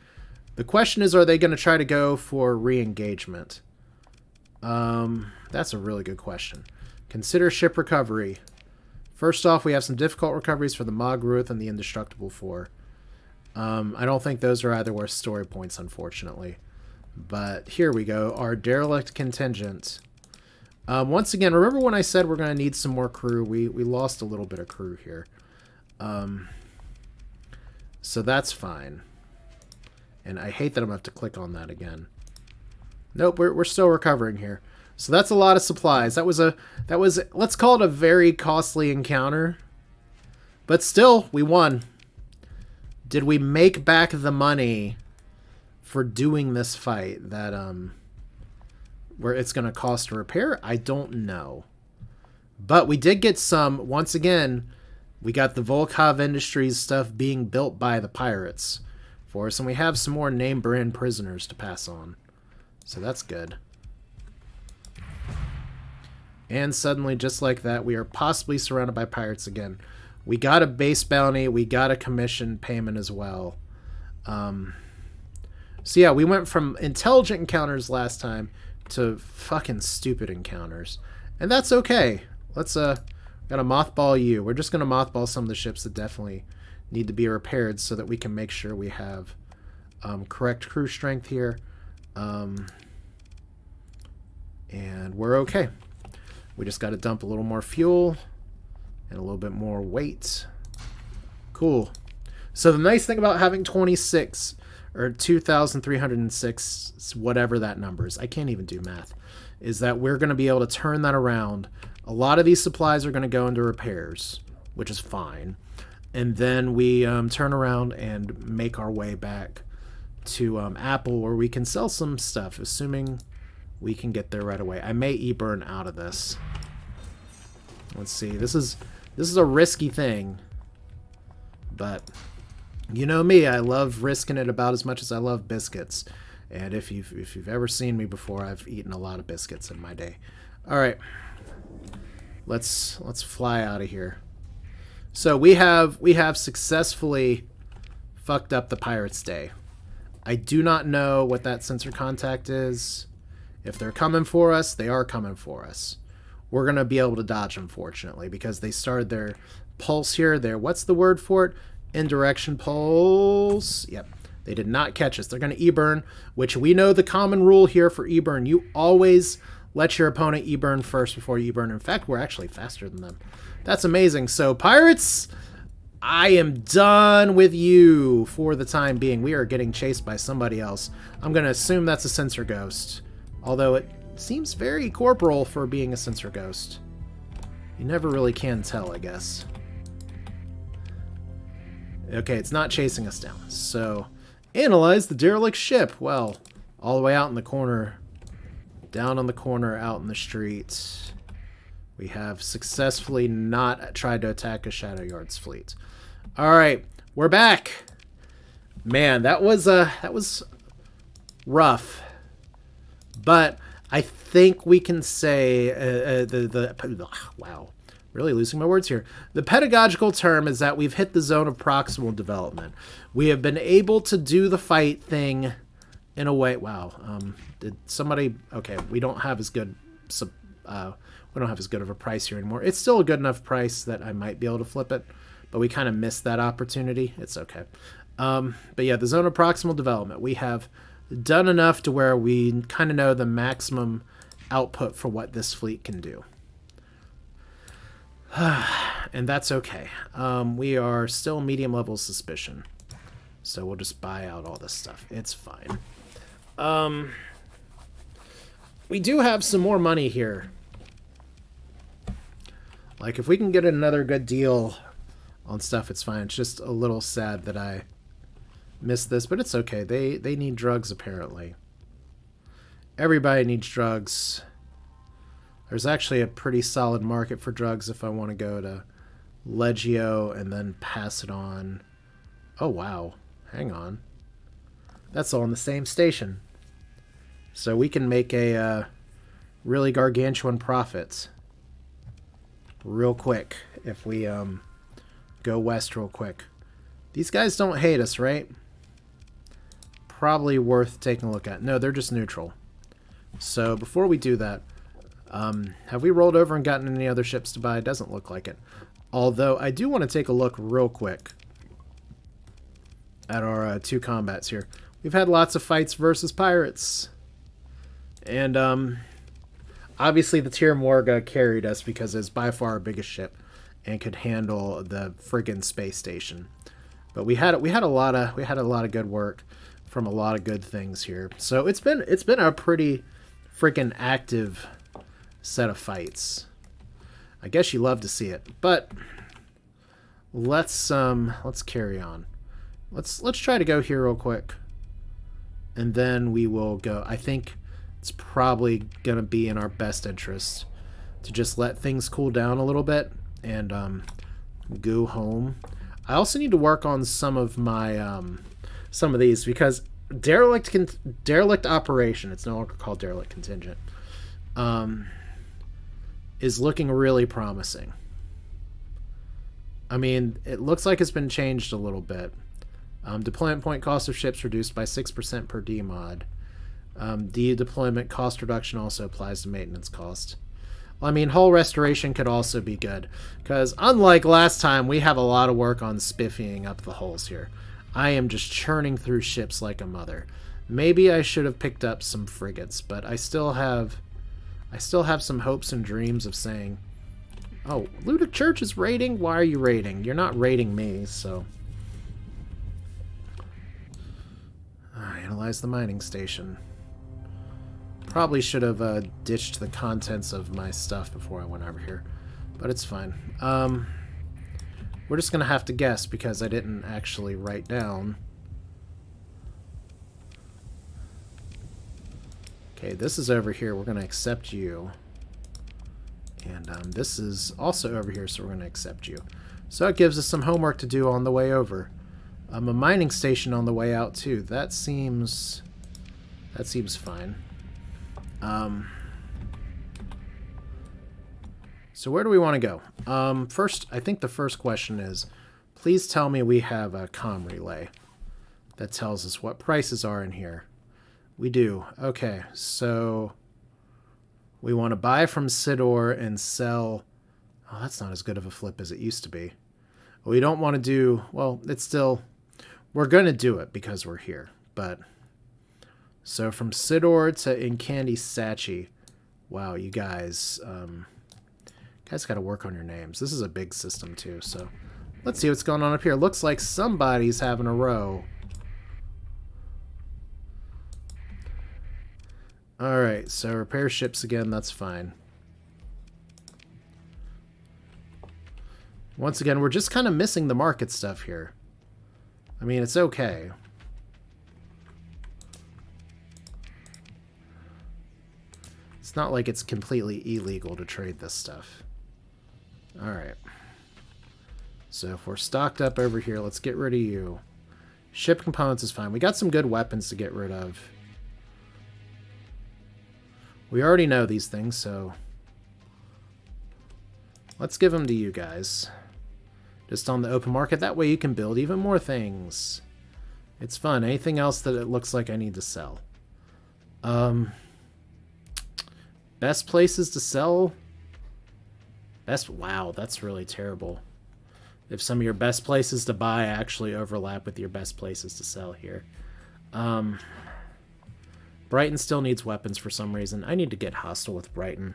The question is, are they going to try to go for re-engagement? That's a really good question. Consider ship recovery. First off, we have some difficult recoveries for the Mogruth and the Indestructible 4. I don't think those are either worth story points, unfortunately. But here we go. Our Derelict contingent. Once again, remember when I said we're going to need some more crew? We lost a little bit of crew here. So that's fine. And I hate that I'm going to have to click on that again. Nope, we're still recovering here. So that's a lot of supplies. That was let's call it a very costly encounter. But still, we won. Did we make back the money for doing this fight that where it's going to cost to repair? I don't know. But we did get some, once again, we got the Volkov Industries stuff being built by the pirates for us, and we have some more name brand prisoners to pass on. So that's good. And suddenly, just like that, we are possibly surrounded by pirates again. We got a base bounty. We got a commission payment as well. So yeah, we went from intelligent encounters last time to fucking stupid encounters. And that's okay. Let's, gotta mothball you. We're just gonna mothball some of the ships that definitely need to be repaired so that we can make sure we have correct crew strength here. And we're okay. We just got to dump a little more fuel and a little bit more weight. Cool. So the nice thing about having 26 or 2,306, whatever that number is, I can't even do math, is that we're going to be able to turn that around. A lot of these supplies are going to go into repairs, which is fine. And then we turn around and make our way back to Apple, where we can sell some stuff, assuming we can get there right away. I may e-burn out of this. Let's see. This is a risky thing, but you know me, I love risking it about as much as I love biscuits. And if you've ever seen me before, I've eaten a lot of biscuits in my day. All right, let's fly out of here. So we have successfully fucked up the Pirates' Day. I do not know what that sensor contact is. If they're coming for us, they are coming for us. We're going to be able to dodge, unfortunately, because they started their pulse here. What's the word for it? Indirection pulse. Yep. They did not catch us. They're going to e-burn, which we know the common rule here for e-burn. You always let your opponent e-burn first before you e-burn. In fact, we're actually faster than them. That's amazing. So, Pirates, I am done with you for the time being. We are getting chased by somebody else. I'm going to assume that's a sensor ghost. Although it seems very corporal for being a sensor ghost. You never really can tell, I guess. Okay, it's not chasing us down. So, analyze the derelict ship. Well, all the way out in the corner, down on the corner, out in the street, we have successfully not tried to attack a Shadow Yards fleet. All right, we're back. Man, that was rough. But I think we can say wow, really losing my words here. The pedagogical term is that we've hit the zone of proximal development. We have been able to do the fight thing in a way. Wow, did somebody? Okay, we don't have as good. We don't have as good of a price here anymore. It's still a good enough price that I might be able to flip it, but we kind of missed that opportunity. It's okay. But yeah, the zone of proximal development. We have done enough to where we kind of know the maximum output for what this fleet can do. And that's okay. We are still medium level suspicion. So we'll just buy out all this stuff. It's fine. We do have some more money here. Like, if we can get another good deal on stuff, it's fine. It's just a little sad that I missed this, but it's okay. They need drugs, apparently. Everybody needs drugs. There's actually a pretty solid market for drugs if I want to go to Legio and then pass it on. Oh, wow. Hang on. That's all in the same station. So we can make a really gargantuan profit real quick if we go west real quick. These guys don't hate us, right? Probably worth taking a look at. No, they're just neutral. So before we do that, have we rolled over and gotten any other ships to buy? It doesn't look like it. Although I do want to take a look real quick at our 2 combats here. We've had lots of fights versus pirates. And obviously the Tier Morga carried us because it's by far our biggest ship and could handle the friggin' space station. But we had a lot of good work from a lot of good things here. So it's been a pretty freaking active set of fights. I guess you love to see it. But let's carry on. Let's try to go here real quick. And then we will go. I think it's probably going to be in our best interest to just let things cool down a little bit and go home. I also need to work on some of my some of these because derelict operation, it's no longer called derelict contingent, is looking really promising. I mean, it looks like it's been changed a little bit. Deployment point cost of ships reduced by 6% per DMod. De-deployment cost reduction also applies to maintenance cost. Well, I mean, hull restoration could also be good, because unlike last time, we have a lot of work on spiffying up the hulls here. I am just churning through ships like a mother. Maybe I should have picked up some frigates, but I still have some hopes and dreams of saying, oh, Luda Church is raiding? Why are you raiding? You're not raiding me, so... Analyze the mining station. Probably should have ditched the contents of my stuff before I went over here, but it's fine. We're just gonna have to guess because I didn't actually write down. Okay, this is over here. We're gonna accept you, and this is also over here, so we're gonna accept you. So it gives us some homework to do on the way over. A mining station on the way out too. That seems fine. So where do we want to go? First, I think the first question is, please tell me we have a comm relay that tells us what prices are in here. We do. Okay, so we want to buy from Sidor and sell. Oh, that's not as good of a flip as it used to be. We don't want to do, well, it's still, we're going to do it because we're here, but so from Sidor to Incandi Sachi. Wow, you guys got to work on your names. This is a big system too, so let's see what's going on up here. Looks like somebody's having a row. Alright, so repair ships again, that's fine. Once again, we're just kind of missing the market stuff here. I mean, it's okay. It's not like it's completely illegal to trade this stuff. Alright. So if we're stocked up over here, let's get rid of you. Ship components is fine. We got some good weapons to get rid of. We already know these things, so let's give them to you guys. Just on the open market. That way you can build even more things. It's fun. Anything else that it looks like I need to sell? Best places to sell? Wow, that's really terrible. If some of your best places to buy actually overlap with your best places to sell here. Brighton still needs weapons for some reason. I need to get hostile with Brighton.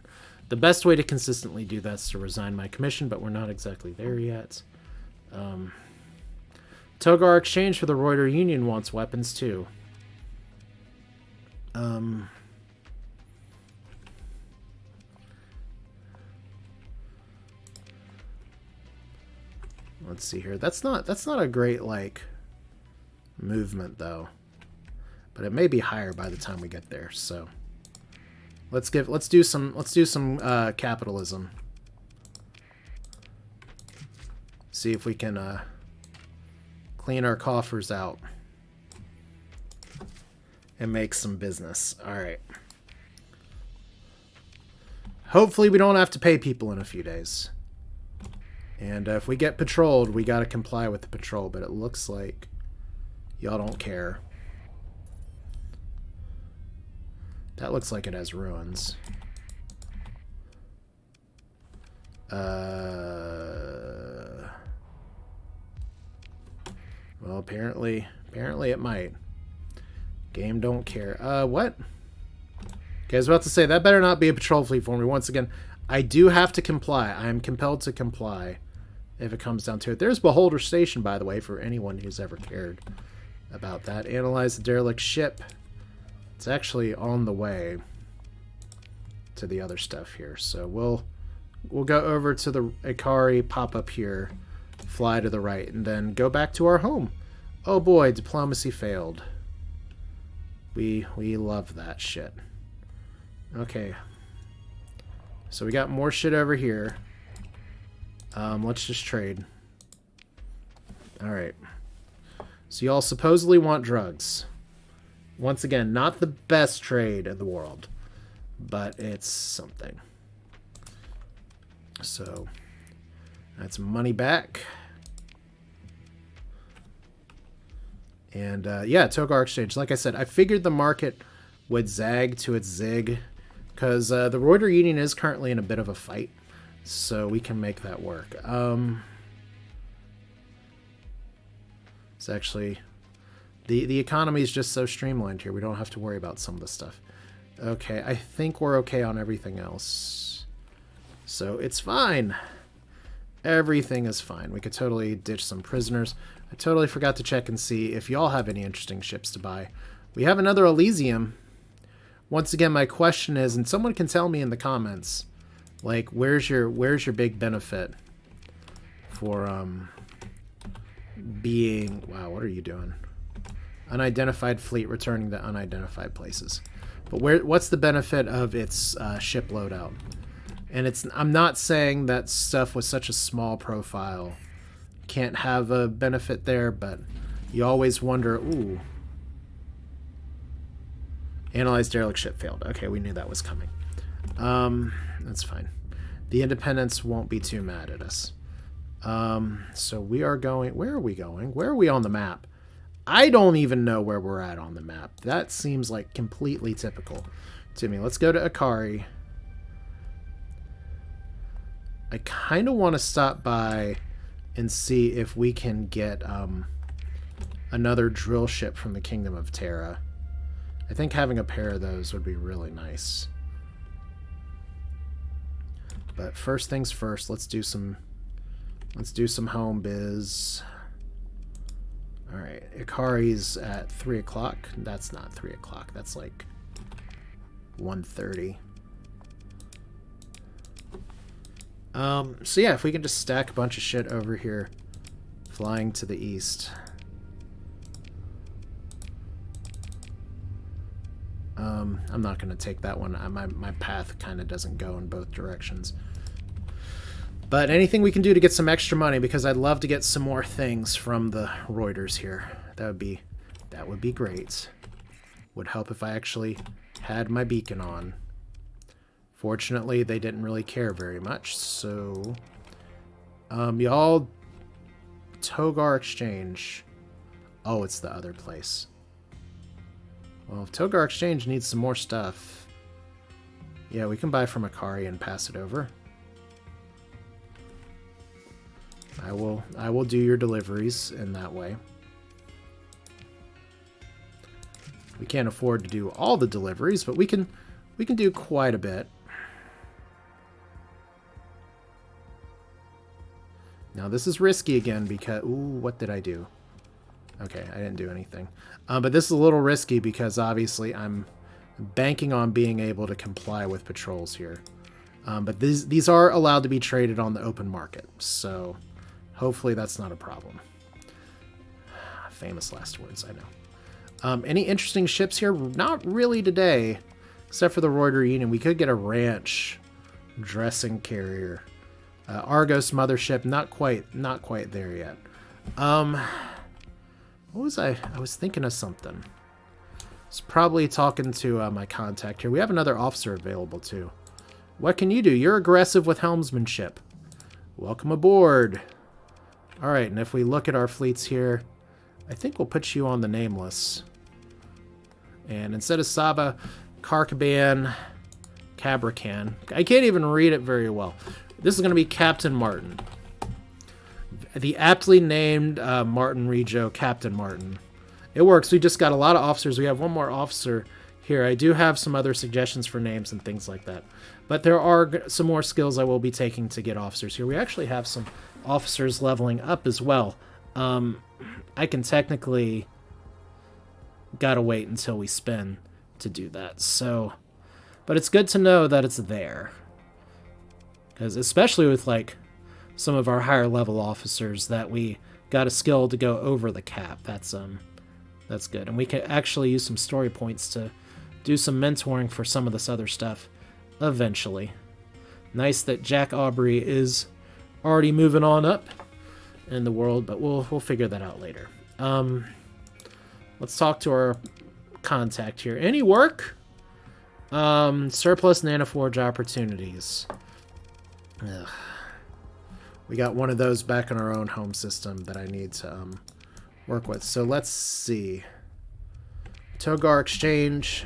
The best way to consistently do that is to resign my commission, but we're not exactly there yet. Togar Exchange for the Roider Union wants weapons too. Let's see here. That's not a great like movement though. But it may be higher by the time we get there. So let's do some capitalism. See if we can clean our coffers out and make some business. All right. Hopefully we don't have to pay people in a few days. And if we get patrolled, we got to comply with the patrol. But it looks like y'all don't care. That looks like it has ruins. Well, apparently it might. Game don't care. What? Okay, I was about to say, that better not be a patrol fleet for me. Once again, I do have to comply. I am compelled to comply if it comes down to it. There's Beholder Station, by the way, for anyone who's ever cared about that. Analyze the derelict ship. It's actually on the way to the other stuff here. So we'll go over to the Ikari, pop up here, fly to the right, and then go back to our home. Oh boy, diplomacy failed. We love that shit. Okay. So we got more shit over here. Let's just trade. Alright. So y'all supposedly want drugs. Once again, not the best trade in the world, but it's something. So that's money back. And yeah, Togar Exchange. Like I said, I figured the market would zag to its zig because the Roider Union is currently in a bit of a fight, so we can make that work. It's actually the economy is just so streamlined here. We don't have to worry about some of the stuff. Okay, I think we're okay on everything else. So it's fine. Everything is fine. We could totally ditch some prisoners. I totally forgot to check and see if y'all have any interesting ships to buy. We have another Elysium. Once again, my question is, and someone can tell me in the comments, like, where's your big benefit for being... Wow, what are you doing? Unidentified fleet returning to unidentified places. But what's the benefit of its ship loadout? And I'm not saying that stuff with such a small profile can't have a benefit there, but you always wonder, ooh. Analyze derelict ship failed. Okay, we knew that was coming. That's fine. The Independents won't be too mad at us. So we are going... Where are we going? Where are we on the map? I don't even know where we're at on the map. That seems like completely typical to me. Let's go to Ikari. I kind of want to stop by and see if we can get another drill ship from the Kingdom of Terra. I think having a pair of those would be really nice. But first things first, let's do some home biz. All right, Ikari's at 3 o'clock. That's not 3 o'clock. That's like 1:30. So yeah, if we can just stack a bunch of shit over here, flying to the east. I'm not going to take that one. My path kind of doesn't go in both directions. But anything we can do to get some extra money, because I'd love to get some more things from the Roiders here. That would be great. Would help if I actually had my beacon on. Fortunately, they didn't really care very much, so... y'all... Togar Exchange. Oh, it's the other place. Well, if Togar Exchange needs some more stuff... Yeah, we can buy from Ikari and pass it over. I will do your deliveries in that way. We can't afford to do all the deliveries, but we can do quite a bit. Now this is risky again because... Ooh, what did I do? Okay, I didn't do anything. But this is a little risky because obviously I'm banking on being able to comply with patrols here. But these are allowed to be traded on the open market, so Hopefully that's not a problem. Famous last words, I know. Any interesting ships here? Not really today, except for the Roider Union. We could get a ranch dressing carrier. Argos mothership, not quite there yet. What was I was thinking of something. It's probably talking to my contact here. We have another officer available too. What can you do? You're aggressive with helmsmanship. Welcome aboard. All right, and if we look at our fleets here, I think we'll put you on the nameless. And instead of Saba, Karkaban, Cabracan. I can't even read it very well. This is going to be Captain Martin. The aptly named Martin Regio, Captain Martin. It works. We just got a lot of officers. We have one more officer here. I do have some other suggestions for names and things like that. But there are some more skills I will be taking to get officers here. We actually have some officers leveling up as well. I can technically gotta wait until we spin to do that. So, but it's good to know that it's there. Because especially with like some of our higher level officers that we got a skill to go over the cap. That's good. And we can actually use some story points to do some mentoring for some of this other stuff eventually. Nice that Jack Aubrey is already moving on up in the world, but we'll figure that out later. Let's talk to our contact here. Any work? Surplus nanoforge opportunities. Ugh. We got one of those back in our own home system that I need to work with. So let's see. Togar Exchange.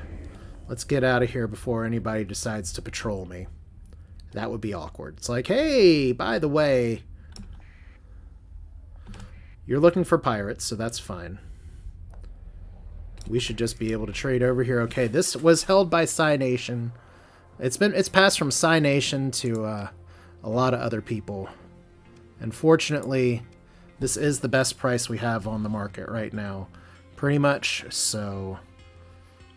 Let's get out of here before anybody decides to patrol me. That would be awkward. It's like, hey, by the way, you're looking for pirates, so that's fine. We should just be able to trade over here. Okay, this was held by Psy Nation. It's passed from Psy Nation to a lot of other people. And fortunately, this is the best price we have on the market right now. Pretty much, so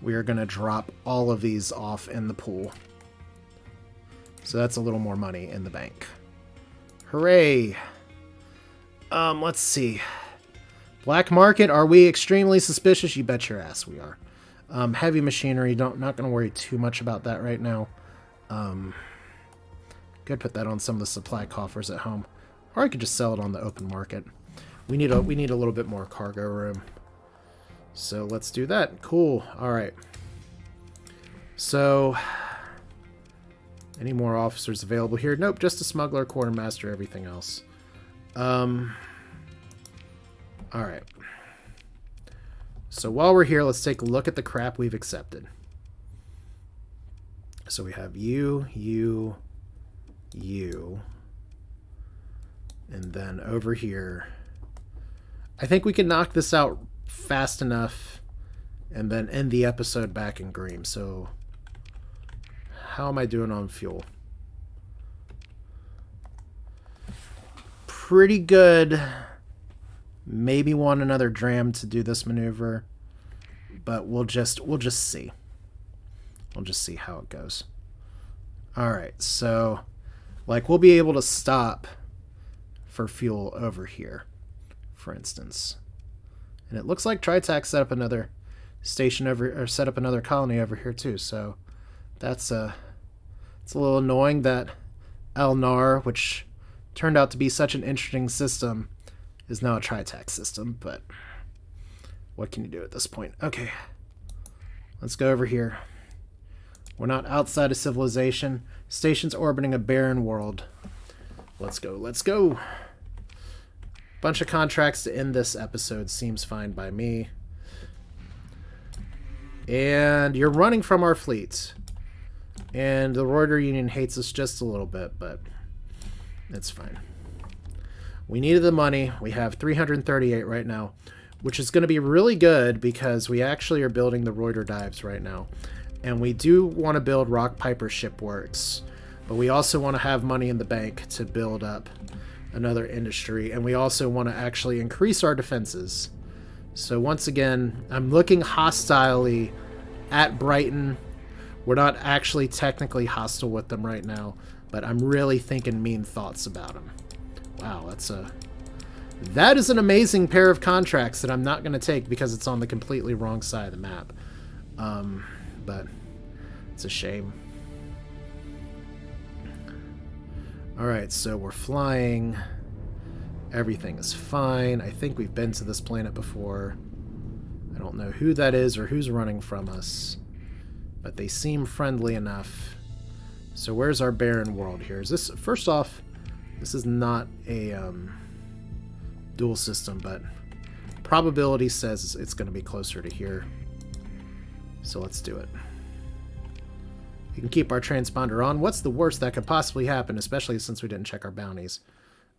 we are going to drop all of these off in the pool. So that's a little more money in the bank. Hooray! Let's see. Black market, are we extremely suspicious? You bet your ass we are. Heavy machinery, not going to worry too much about that right now. Could put that on some of the supply coffers at home. Or I could just sell it on the open market. We need a little bit more cargo room. So let's do that. Cool. Alright. So, any more officers available here? Nope, just a smuggler, quartermaster, everything else. Alright. So while we're here, let's take a look at the crap we've accepted. So we have you. And then over here, I think we can knock this out fast enough and then end the episode back in green. So how am I doing on fuel? Pretty good. Maybe want another dram to do this maneuver, but we'll just see. We'll just see how it goes. All right, so like we'll be able to stop for fuel over here, for instance. And it looks like Tritax set up another station set up another colony over here too. So that's it's a little annoying that Elnar, which turned out to be such an interesting system, is now a Tritax system, but what can you do at this point? Okay, let's go over here. We're not outside of civilization. Station's orbiting a barren world. Let's go, let's go. Bunch of contracts to end this episode seems fine by me. And you're running from our fleet. And the Roider Union hates us just a little bit, but it's fine. We needed the money. We have 338 right now, which is going to be really good because we actually are building the Roider dives right now. And we do want to build Rock Piper Shipworks, but we also want to have money in the bank to build up another industry, and we also want to actually increase our defenses. So once again, I'm looking hostilely at Brighton. We're not actually technically hostile with them right now, but I'm really thinking mean thoughts about them. Wow, that's a That is an amazing pair of contracts that I'm not going to take because it's on the completely wrong side of the map. But it's a shame. Alright, so we're flying. Everything is fine. I think we've been to this planet before. I don't know who that is or who's running from us. But they seem friendly enough. So where's our barren world here? Is this... First off, this is not a dual system, but probability says it's going to be closer to here. So let's do it. We can keep our transponder on. What's the worst that could possibly happen, especially since we didn't check our bounties?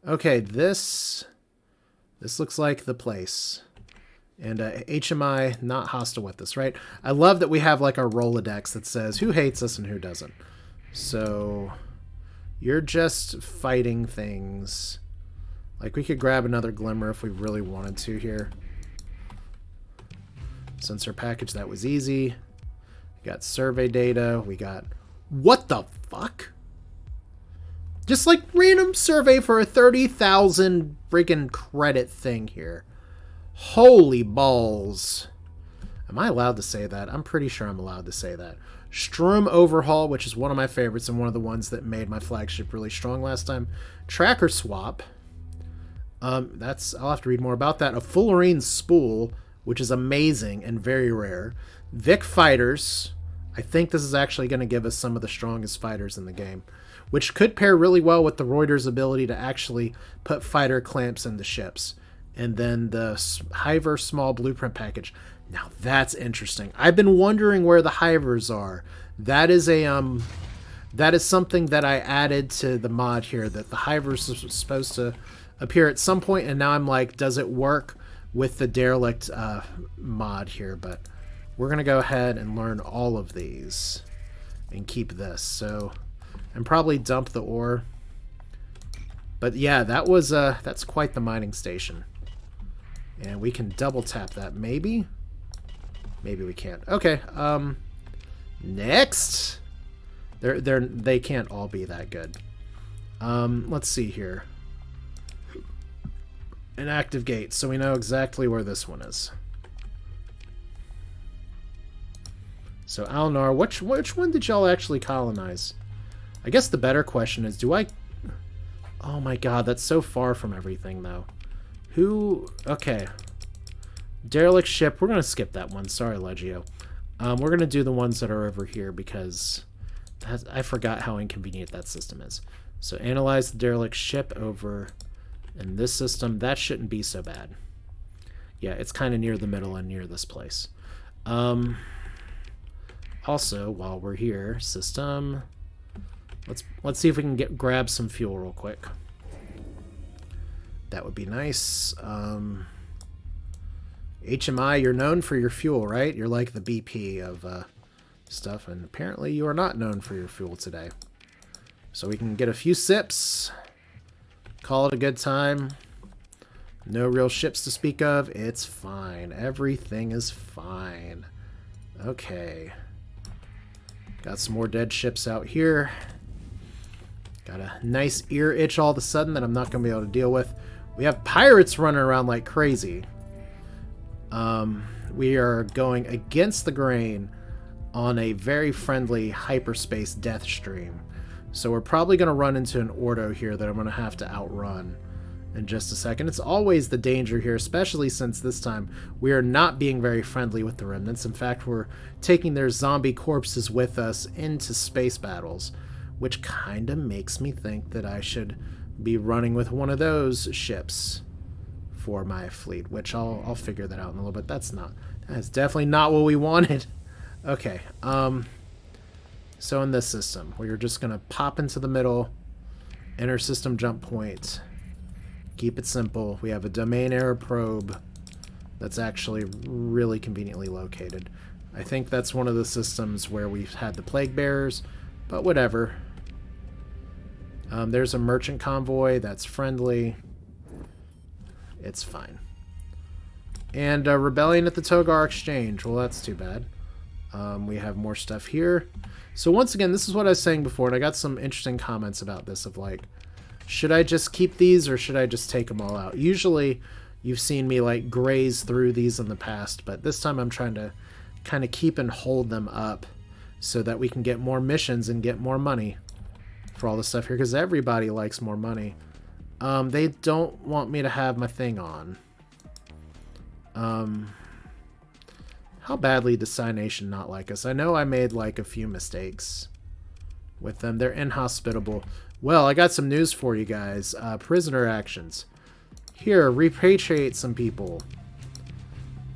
Okay, this looks like the place. And HMI, not hostile with us, right? I love that we have like our Rolodex that says who hates us and who doesn't. So, you're just fighting things. Like, we could grab another Glimmer if we really wanted to here. Sensor package, that was easy. We got survey data. We got... What the fuck? Just like random survey for a 30,000 freaking credit thing here. Holy balls. Am I allowed to say that? I'm pretty sure I'm allowed to say that. Strum Overhaul, which is one of my favorites and one of the ones that made my flagship really strong last time. Tracker Swap. I'll have to read more about that. A Fullerene Spool, which is amazing and very rare. Vic Fighters. I think this is actually going to give us some of the strongest fighters in the game, which could pair really well with the Roider's ability to actually put fighter clamps into ships. And then the Hiver Small Blueprint Package. Now that's interesting. I've been wondering where the Hivers are. That is something that I added to the mod here, that the Hivers are supposed to appear at some point, and now I'm like, does it work with the Derelict mod here? But we're gonna go ahead and learn all of these and keep this. So, and probably dump the ore. But yeah, that was that's quite the mining station. And we can double tap that, maybe? Maybe we can't. Okay, next! They can't all be that good. Let's see here. An active gate, so we know exactly where this one is. So, Alnar, which one did y'all actually colonize? I guess the better question is, do I... Oh my god, that's so far from everything, though. Who... Okay. Derelict ship. We're going to skip that one. Sorry, Legio. We're going to do the ones that are over here because I forgot how inconvenient that system is. So analyze the derelict ship over in this system. That shouldn't be so bad. Yeah, it's kind of near the middle and near this place. Also, while we're here, system... Let's see if we can grab some fuel real quick. That would be nice. HMI, you're known for your fuel, right? You're like the BP of stuff, and apparently you are not known for your fuel today. So we can get a few sips, call it a good time. No real ships to speak of. It's fine. Everything is fine. Okay. Got some more dead ships out here. Got a nice ear itch all of a sudden that I'm not going to be able to deal with. We have pirates running around like crazy. We are going against the grain on a very friendly hyperspace death stream. So we're probably going to run into an Ordo here that I'm going to have to outrun in just a second. It's always the danger here, especially since this time we are not being very friendly with the remnants. In fact, we're taking their zombie corpses with us into space battles, which kind of makes me think that I should be running with one of those ships for my fleet, which I'll figure that out in a little bit. That's definitely not what we wanted. Okay, so in this system, we're just gonna pop into the middle, enter system jump point, keep it simple. We have a domain error probe that's actually really conveniently located. I think that's one of the systems where we've had the plague bearers, but whatever. There's a merchant convoy that's friendly. It's fine. And rebellion at the Togar Exchange. Well, that's too bad. We have more stuff here. So once again, this is what I was saying before, and I got some interesting comments about this of like, Should I just keep these or should I just take them all out? Usually you've seen me like graze through these in the past, but this time I'm trying to kind of keep and hold them up so that we can get more missions and get more money for all this stuff here, because everybody likes more money. They don't want me to have my thing on. How badly does Psy Nation not like us? I know I made like a few mistakes with them. They're inhospitable. Well, I got some news for you guys. Prisoner actions. Here, repatriate some people.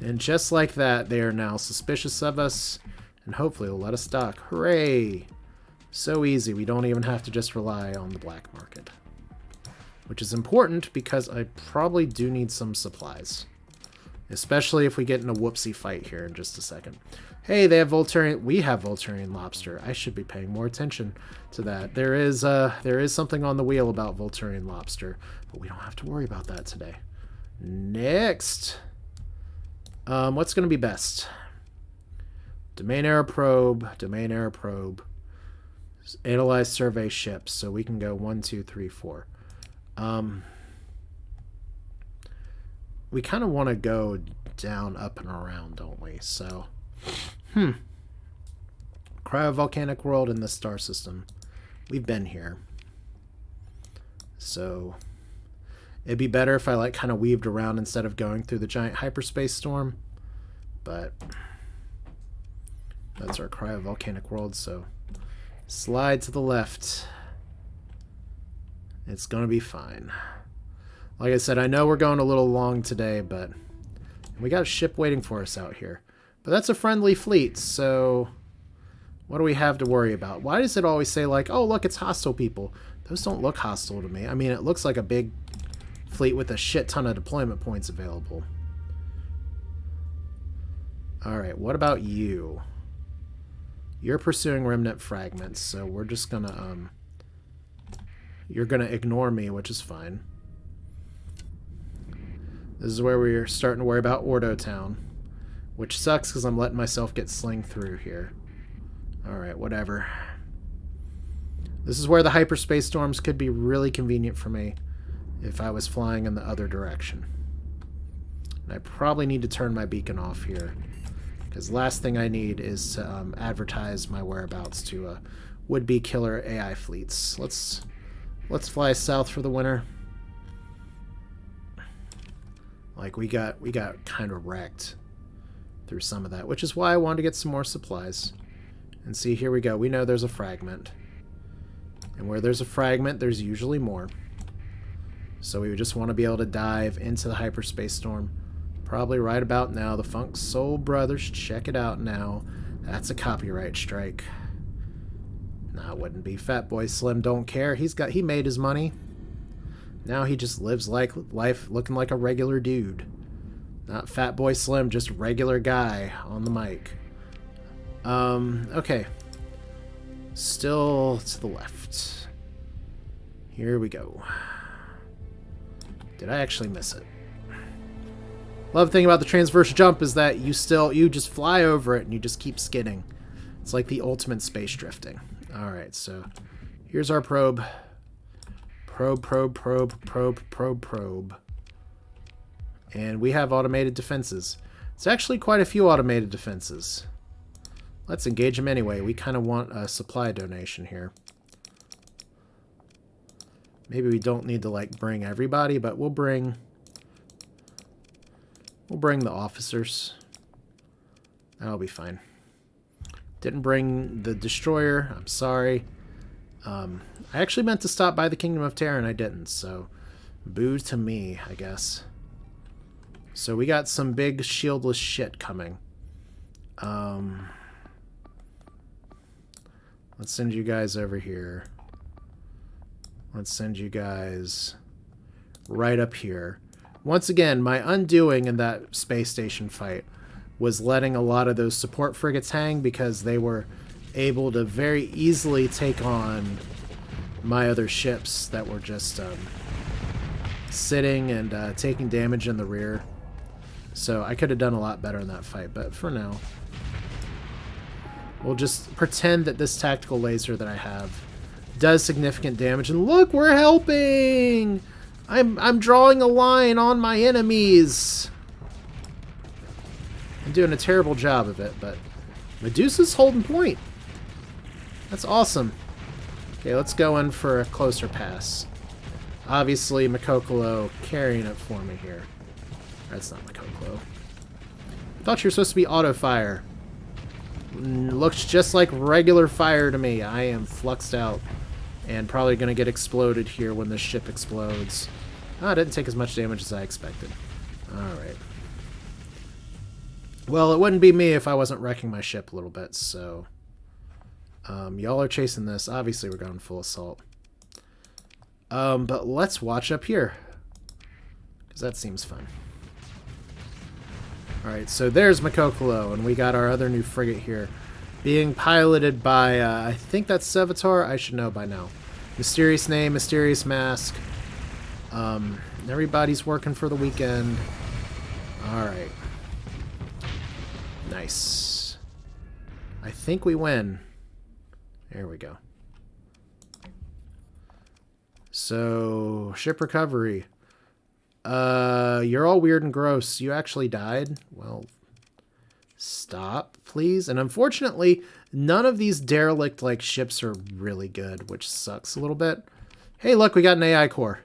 And just like that, they are now suspicious of us, and hopefully will let us dock. Hooray! So easy, we don't even have to just rely on the black market. Which is important because I probably do need some supplies. Especially if we get in a whoopsie fight here in just a second. Hey, they have Volturian. We have Volturian lobster. I should be paying more attention to that. There is something on the wheel about Volturian lobster, but we don't have to worry about that today. Next, what's going to be best? Domain error probe. Domain error probe. Analyze survey ships. So we can go 1, 2, 3, 4. We kind of want to go down, up, and around, don't we? So, Cryovolcanic world in the star system. We've been here. So, it'd be better if I, like, kind of weaved around instead of going through the giant hyperspace storm. But, that's our cryovolcanic world, so slide to the left. It's going to be fine. Like I said, I know we're going a little long today, but we got a ship waiting for us out here. But that's a friendly fleet, so what do we have to worry about? Why does it always say, like, oh, look, it's hostile people? Those don't look hostile to me. I mean, it looks like a big fleet with a shit ton of deployment points available. Alright, what about you? You're pursuing remnant fragments, so we're just gonna, you're gonna ignore me, which is fine. This is where we're starting to worry about Ordo Town, which sucks because I'm letting myself get slinged through here. Alright, whatever. This is where the hyperspace storms could be really convenient for me if I was flying in the other direction. And I probably need to turn my beacon off here, because last thing I need is to advertise my whereabouts to would-be killer AI fleets. Let's fly south for the winter. Like, we got kind of wrecked through some of that, which is why I wanted to get some more supplies. And see, here we go. We know there's a fragment. And where there's a fragment, there's usually more. So we would just want to be able to dive into the hyperspace storm. Probably right about now. The Funk Soul Brothers, check it out now. That's a copyright strike. Nah, it wouldn't be. Fatboy Slim don't care. He made his money. Now he just lives like life looking like a regular dude. Not Fatboy Slim, just regular guy on the mic. Okay. Still to the left. Here we go. Did I actually miss it? Love thing about the transverse jump is that you just fly over it and you just keep skidding. It's like the ultimate space drifting. Alright, so here's our probe. Probe. And we have automated defenses. It's actually quite a few automated defenses. Let's engage them anyway. We kind of want a supply donation here. Maybe we don't need to, like, bring everybody, but we'll bring the officers. That'll be fine. Didn't bring the destroyer. I'm sorry. I actually meant to stop by the Kingdom of Terra and I didn't, so boo to me, I guess. So we got some big shieldless shit coming. Let's send you guys over here. Let's send you guys right up here. Once again, my undoing in that space station fight was letting a lot of those support frigates hang because they were able to very easily take on my other ships that were just sitting and taking damage in the rear. So I could have done a lot better in that fight, but for now, we'll just pretend that this tactical laser that I have does significant damage. And look, we're helping! I'm drawing a line on my enemies. I'm doing a terrible job of it, but Medusa's holding point. That's awesome. Okay, let's go in for a closer pass. Obviously, Makokolo carrying it for me here. That's not Makokolo. I thought you were supposed to be auto-fire. Looks just like regular fire to me. I am fluxed out. And probably going to get exploded here when this ship explodes. Ah, it didn't take as much damage as I expected. Alright. Well, it wouldn't be me if I wasn't wrecking my ship a little bit, so... y'all are chasing this. Obviously, we're going full assault. But let's watch up here. Because that seems fun. Alright, so there's Makokolo, and we got our other new frigate here. Being piloted by, I think that's Sevatar. I should know by now. Mysterious name, mysterious mask. Everybody's working for the weekend. Alright. Nice. I think we win. There we go. So, ship recovery. You're all weird and gross. You actually died? Well, stop, please. And unfortunately, none of these derelict-like ships are really good, which sucks a little bit. Hey, look, we got an AI core.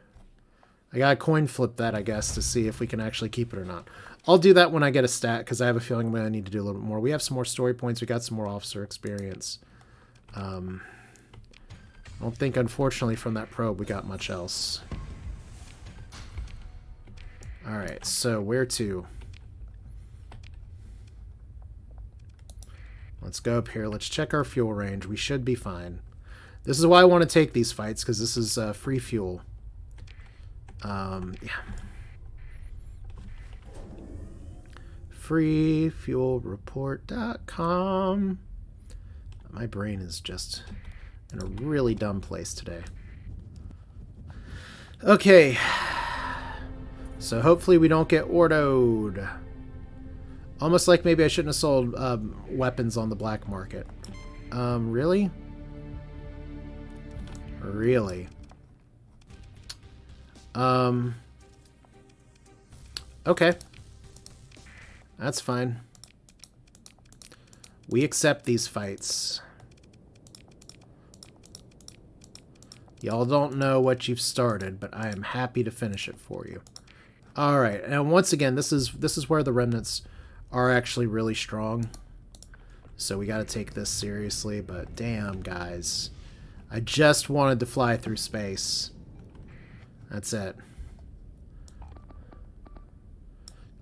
I gotta coin flip that, I guess, to see if we can actually keep it or not. I'll do that when I get a stat, because I have a feeling I'm going to need to do a little bit more. We have some more story points. We got some more officer experience. I don't think, unfortunately, from that probe we got much else. Alright, so where to? Let's go up here. Let's check our fuel range. We should be fine. This is why I want to take these fights, because this is free fuel. Yeah. freefuelreport.com. My brain is just in a really dumb place today. Okay. So hopefully we don't get ordoed. Almost like maybe I shouldn't have sold weapons on the black market. Really? Really? Okay. That's fine. We accept these fights. Y'all don't know what you've started, but I am happy to finish it for you. Alright, and once again, this is where the remnants are actually really strong. So we gotta take this seriously, but damn, guys. I just wanted to fly through space. That's it.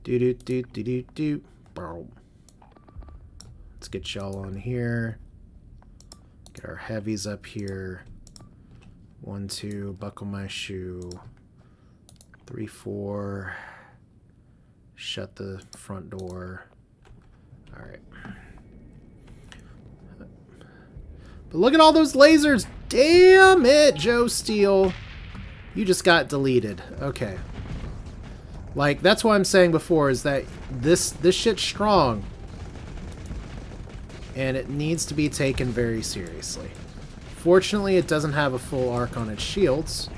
Do-do-do-do-do-do. Let's get y'all on here. Get our heavies up here. 1, 2, buckle my shoe. 3, 4. Shut the front door. Alright. But look at all those lasers! Damn it, Joe Steele! You just got deleted. Okay. Like, that's what I'm saying before, is that this shit's strong. And it needs to be taken very seriously. Fortunately, it doesn't have a full arc on its shields.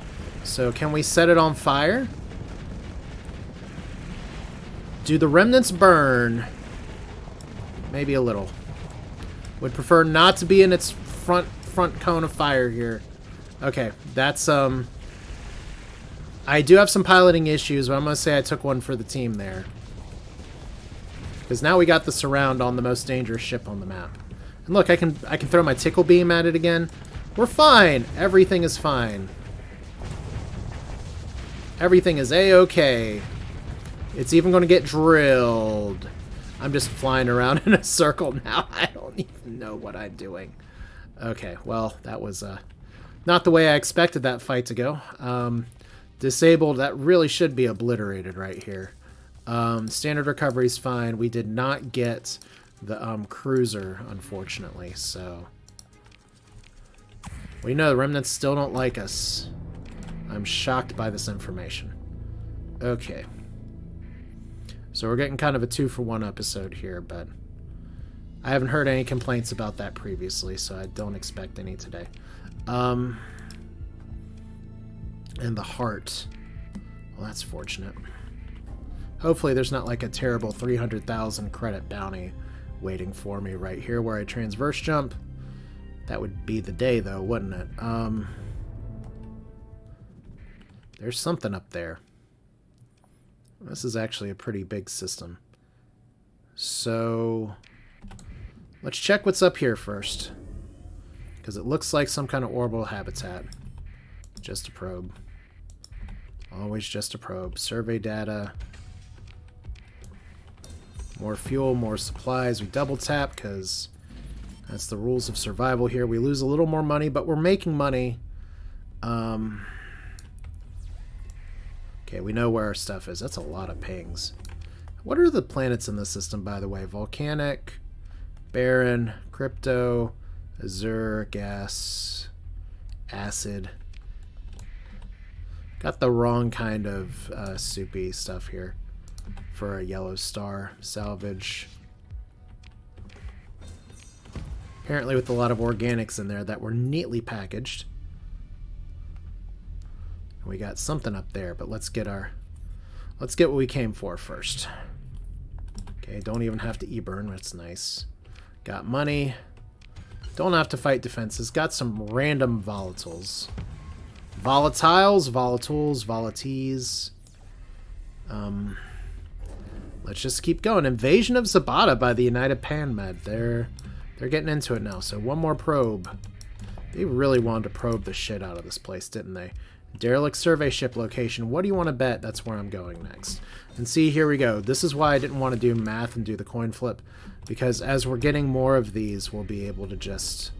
So, can we set it on fire? Do the remnants burn? Maybe a little. Would prefer not to be in its front cone of fire here. Okay, that's, I do have some piloting issues, but I'm going to say I took one for the team there. Because now we got the surround on the most dangerous ship on the map. And look, I can throw my tickle beam at it again. We're fine. Everything is fine. Everything is A-okay. It's even going to get drilled. I'm just flying around in a circle now. I don't even know what I'm doing. Okay, well, that was not the way I expected that fight to go. Disabled, that really should be obliterated right here. Standard recovery is fine. We did not get the cruiser, unfortunately, so... We know the remnants still don't like us. I'm shocked by this information. Okay. So we're getting kind of a 2-for-1 episode here, but I haven't heard any complaints about that previously, so I don't expect any today. And the heart. Well, that's fortunate. Hopefully there's not like a terrible 300,000 credit bounty waiting for me right here where I transverse jump. That would be the day, though, wouldn't it? There's something up there. This is actually a pretty big system. So let's check what's up here first, because it looks like some kind of orbital habitat. Just a probe. Always just a probe. Survey data. More fuel, more supplies. We double tap because that's the rules of survival here. We lose a little more money, but we're making money. Okay, we know where our stuff is. That's a lot of pings. What are the planets in this system, by the way? Volcanic, barren, crypto, azure, gas, acid. Got the wrong kind of soupy stuff here for a yellow star. Salvage. Apparently with a lot of organics in there that were neatly packaged. We got something up there, but let's get what we came for first. Okay, don't even have to e-burn, that's nice. Got money. Don't have to fight defenses. Got some random volatiles. Volatiles, volatiles, volatees. Let's just keep going. Invasion of Zabata by the United Pan Med. They're getting into it now. So one more probe. They really wanted to probe the shit out of this place, didn't they? Derelict survey ship location. What do you want to bet? That's where I'm going next. And see, here we go. This is why I didn't want to do math and do the coin flip, because as we're getting more of these, we'll be able to just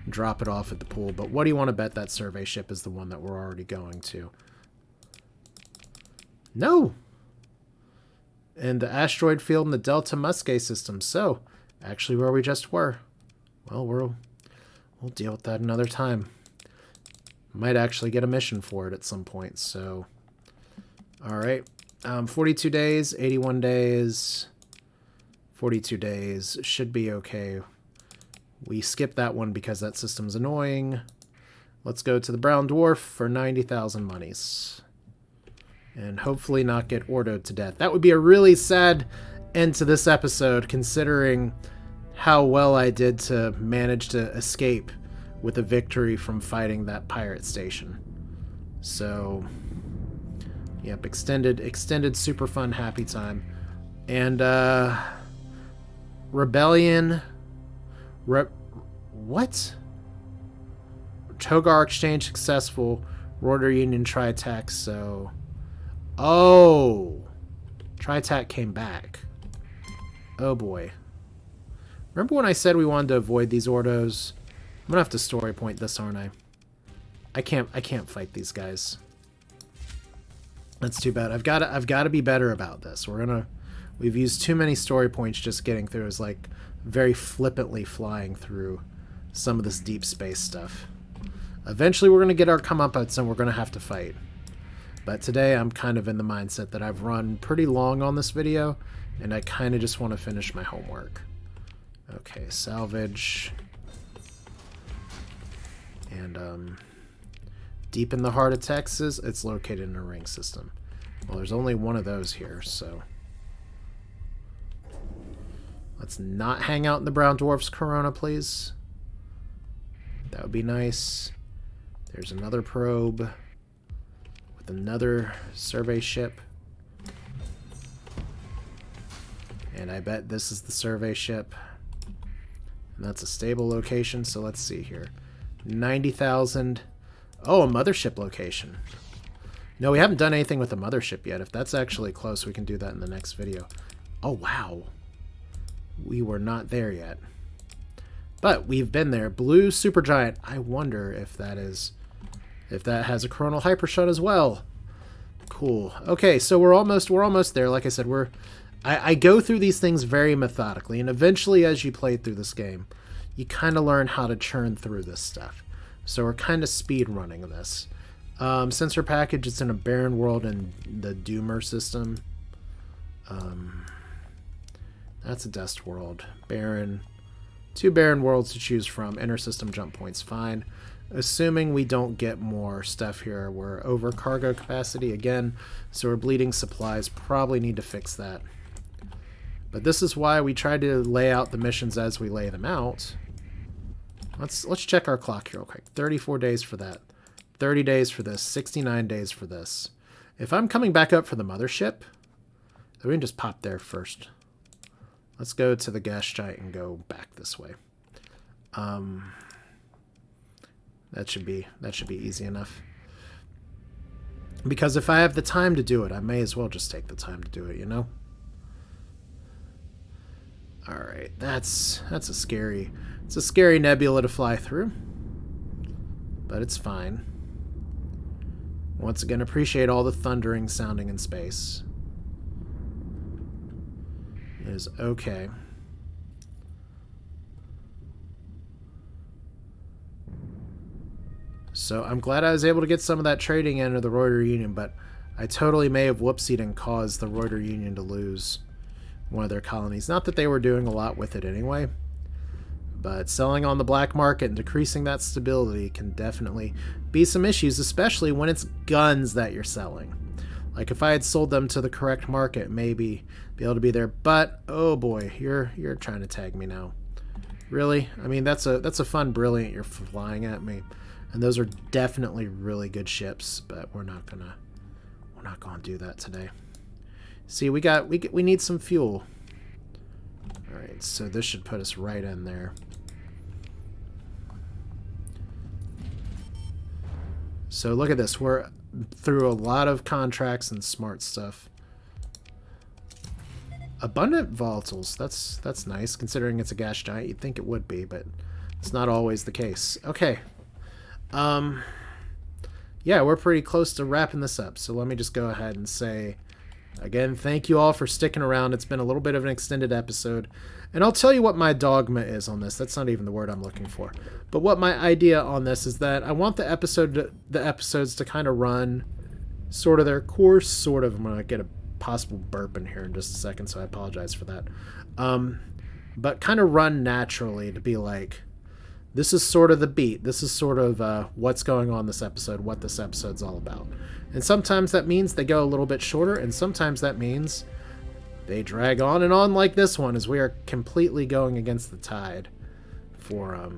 drop it off at the pool. But what do you want to bet that survey ship is the one that we're already going to? No! And the asteroid field in the Delta Muscae system. So, actually where we just were. Well, we'll deal with that another time. Might actually get a mission for it at some point, so... Alright. 42 days, 81 days, 42 days. Should be okay. We skipped that one because that system's annoying. Let's go to the Brown Dwarf for 90,000 monies. And hopefully not get ordoed to death. That would be a really sad end to this episode, considering how well I did to manage to escape with a victory from fighting that pirate station. So, yep, extended super fun happy time. And Rebellion what? Togar exchange successful. Roider Union tri-attack, so oh, tri-attack came back. Oh boy. Remember when I said we wanted to avoid these ordos? I'm gonna have to story point this, aren't I? I can't fight these guys. That's too bad. I've got to be better about this. We've used too many story points just getting through. It's like very flippantly flying through some of this deep space stuff. Eventually we're gonna get our comeuppance and we're gonna have to fight. But today I'm kind of in the mindset that I've run pretty long on this video and I kind of just want to finish my homework. Okay, salvage. And deep in the heart of Texas, it's located in a ring system. Well, there's only one of those here, so let's not hang out in the Brown Dwarf's Corona, please. That would be nice. There's another probe with another survey ship. And I bet this is the survey ship. And that's a stable location, so let's see here. 90,000. Oh, a mothership location. No, we haven't done anything with the mothership yet. If that's actually close, we can do that in the next video. Oh, wow. We were not there yet. But we've been there. Blue supergiant. I wonder if that has a coronal hypershot as well. Cool. Okay, so we're almost there. Like I said, I go through these things very methodically, and eventually as you play through this game, you kind of learn how to churn through this stuff. So we're kind of speed running this. Sensor package, it's in a barren world in the Doomer system. That's a dust world. Barren. 2 barren worlds to choose from. Inter-system jump points, fine. assuming we don't get more stuff here. We're over cargo capacity again, so we're bleeding supplies. Probably need to fix that. But this is why we try to lay out the missions as we lay them out. Let's check our clock here real quick. 34 days for that. 30 days for this. 69 days for this. If I'm coming back up for the mothership, then we can just pop there first. Let's go to the gas giant and go back this way. That should be easy enough. Because if I have the time to do it, I may as well just take the time to do it, you know? Alright, that's a scary nebula to fly through. But it's fine. Once again, appreciate all the thundering sounding in space. It is okay. So I'm glad I was able to get some of that trading into the Roider Union, but I totally may have whoopsied and caused the Roider Union to lose one of their colonies. Not that they were doing a lot with it anyway, but selling on the black market and decreasing that stability can definitely be some issues, especially when it's guns that you're selling. Like if I had sold them to the correct market, maybe be able to be there. But oh boy, you're trying to tag me now. Really? I mean, that's a fun brilliant you're flying at me, and those are definitely really good ships. But we're not gonna do that today. See, we need some fuel. All right, so this should put us right in there. So look at this. We're through a lot of contracts and smart stuff. Abundant volatiles. That's nice, considering it's a gas giant. You'd think it would be, but it's not always the case. Okay. Yeah, we're pretty close to wrapping this up. So let me just go ahead and say, again, thank you all for sticking around. It's been a little bit of an extended episode. And I'll tell you what my dogma is on this. That's not even the word I'm looking for. But what my idea on this is that I want the episodes to kind of run sort of their course, sort of. I'm going to get a possible burp in here in just a second, so I apologize for that. But kind of run naturally, to be like, this is sort of the beat. This is sort of what's going on this episode, what this episode's all about. And sometimes that means they go a little bit shorter, and sometimes that means they drag on and on like this one, as we are completely going against the tide for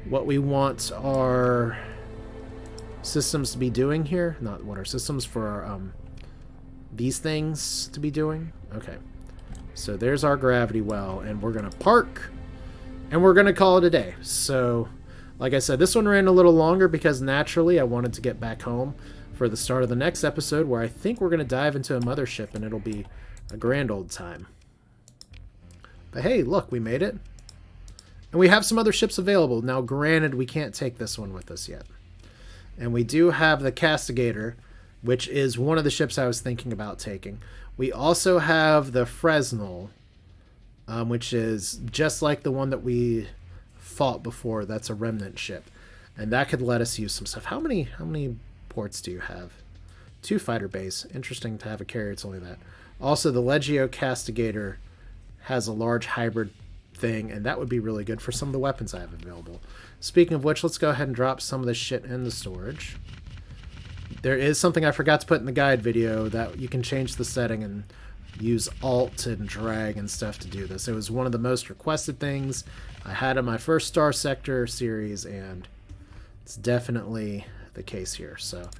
what we want our systems to be doing here. Not what our systems for our, these things to be doing. Okay. So there's our gravity well, and we're going to park, and we're going to call it a day. So, like I said, this one ran a little longer because naturally I wanted to get back home for the start of the next episode, where I think we're going to dive into a mothership, and it'll be a grand old time. But hey, look, we made it. And we have some other ships available. Now, granted, we can't take this one with us yet. And we do have the Castigator, which is one of the ships I was thinking about taking. We also have the Fresnel, which is just like the one that we fought before. That's a remnant ship, and that could let us use some stuff. How many ports do you have? 2 fighter bays. Interesting to have a carrier. It's only that. Also, the Legio Castigator has a large hybrid thing, and that would be really good for some of the weapons I have available. Speaking of which, let's go ahead and drop some of this shit in the storage. There is something I forgot to put in the guide video, that you can change the setting and use Alt and drag and stuff to do this. It was one of the most requested things I had in my first Starsector series, and it's definitely the case here. So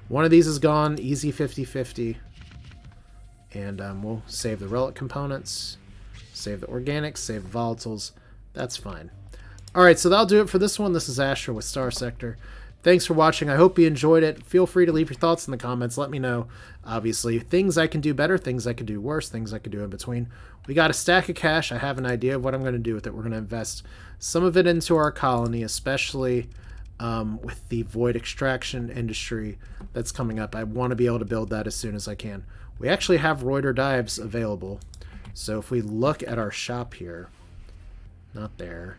one of these is gone, easy 50-50, and we'll save the relic components, save the organics, save the volatiles. That's fine. Alright, so that'll do it for this one. This is Asher with Starsector. Thanks for watching. I hope you enjoyed it. Feel free to leave your thoughts in the comments. Let me know, obviously, things I can do better, things I can do worse, things I can do in between. We got a stack of cash. I have an idea of what I'm going to do with it. We're going to invest some of it into our colony, especially with the void extraction industry that's coming up. I want to be able to build that as soon as I can. We actually have Roider dives available. So if we look at our shop here, not there.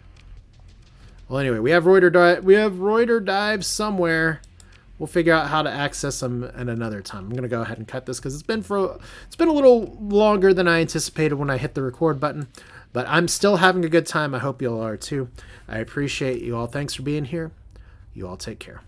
Well, anyway, we have Roider dives somewhere. We'll figure out how to access them at another time. I'm going to go ahead and cut this because it's been a little longer than I anticipated when I hit the record button. But I'm still having a good time. I hope you all are too. I appreciate you all. Thanks for being here. You all take care.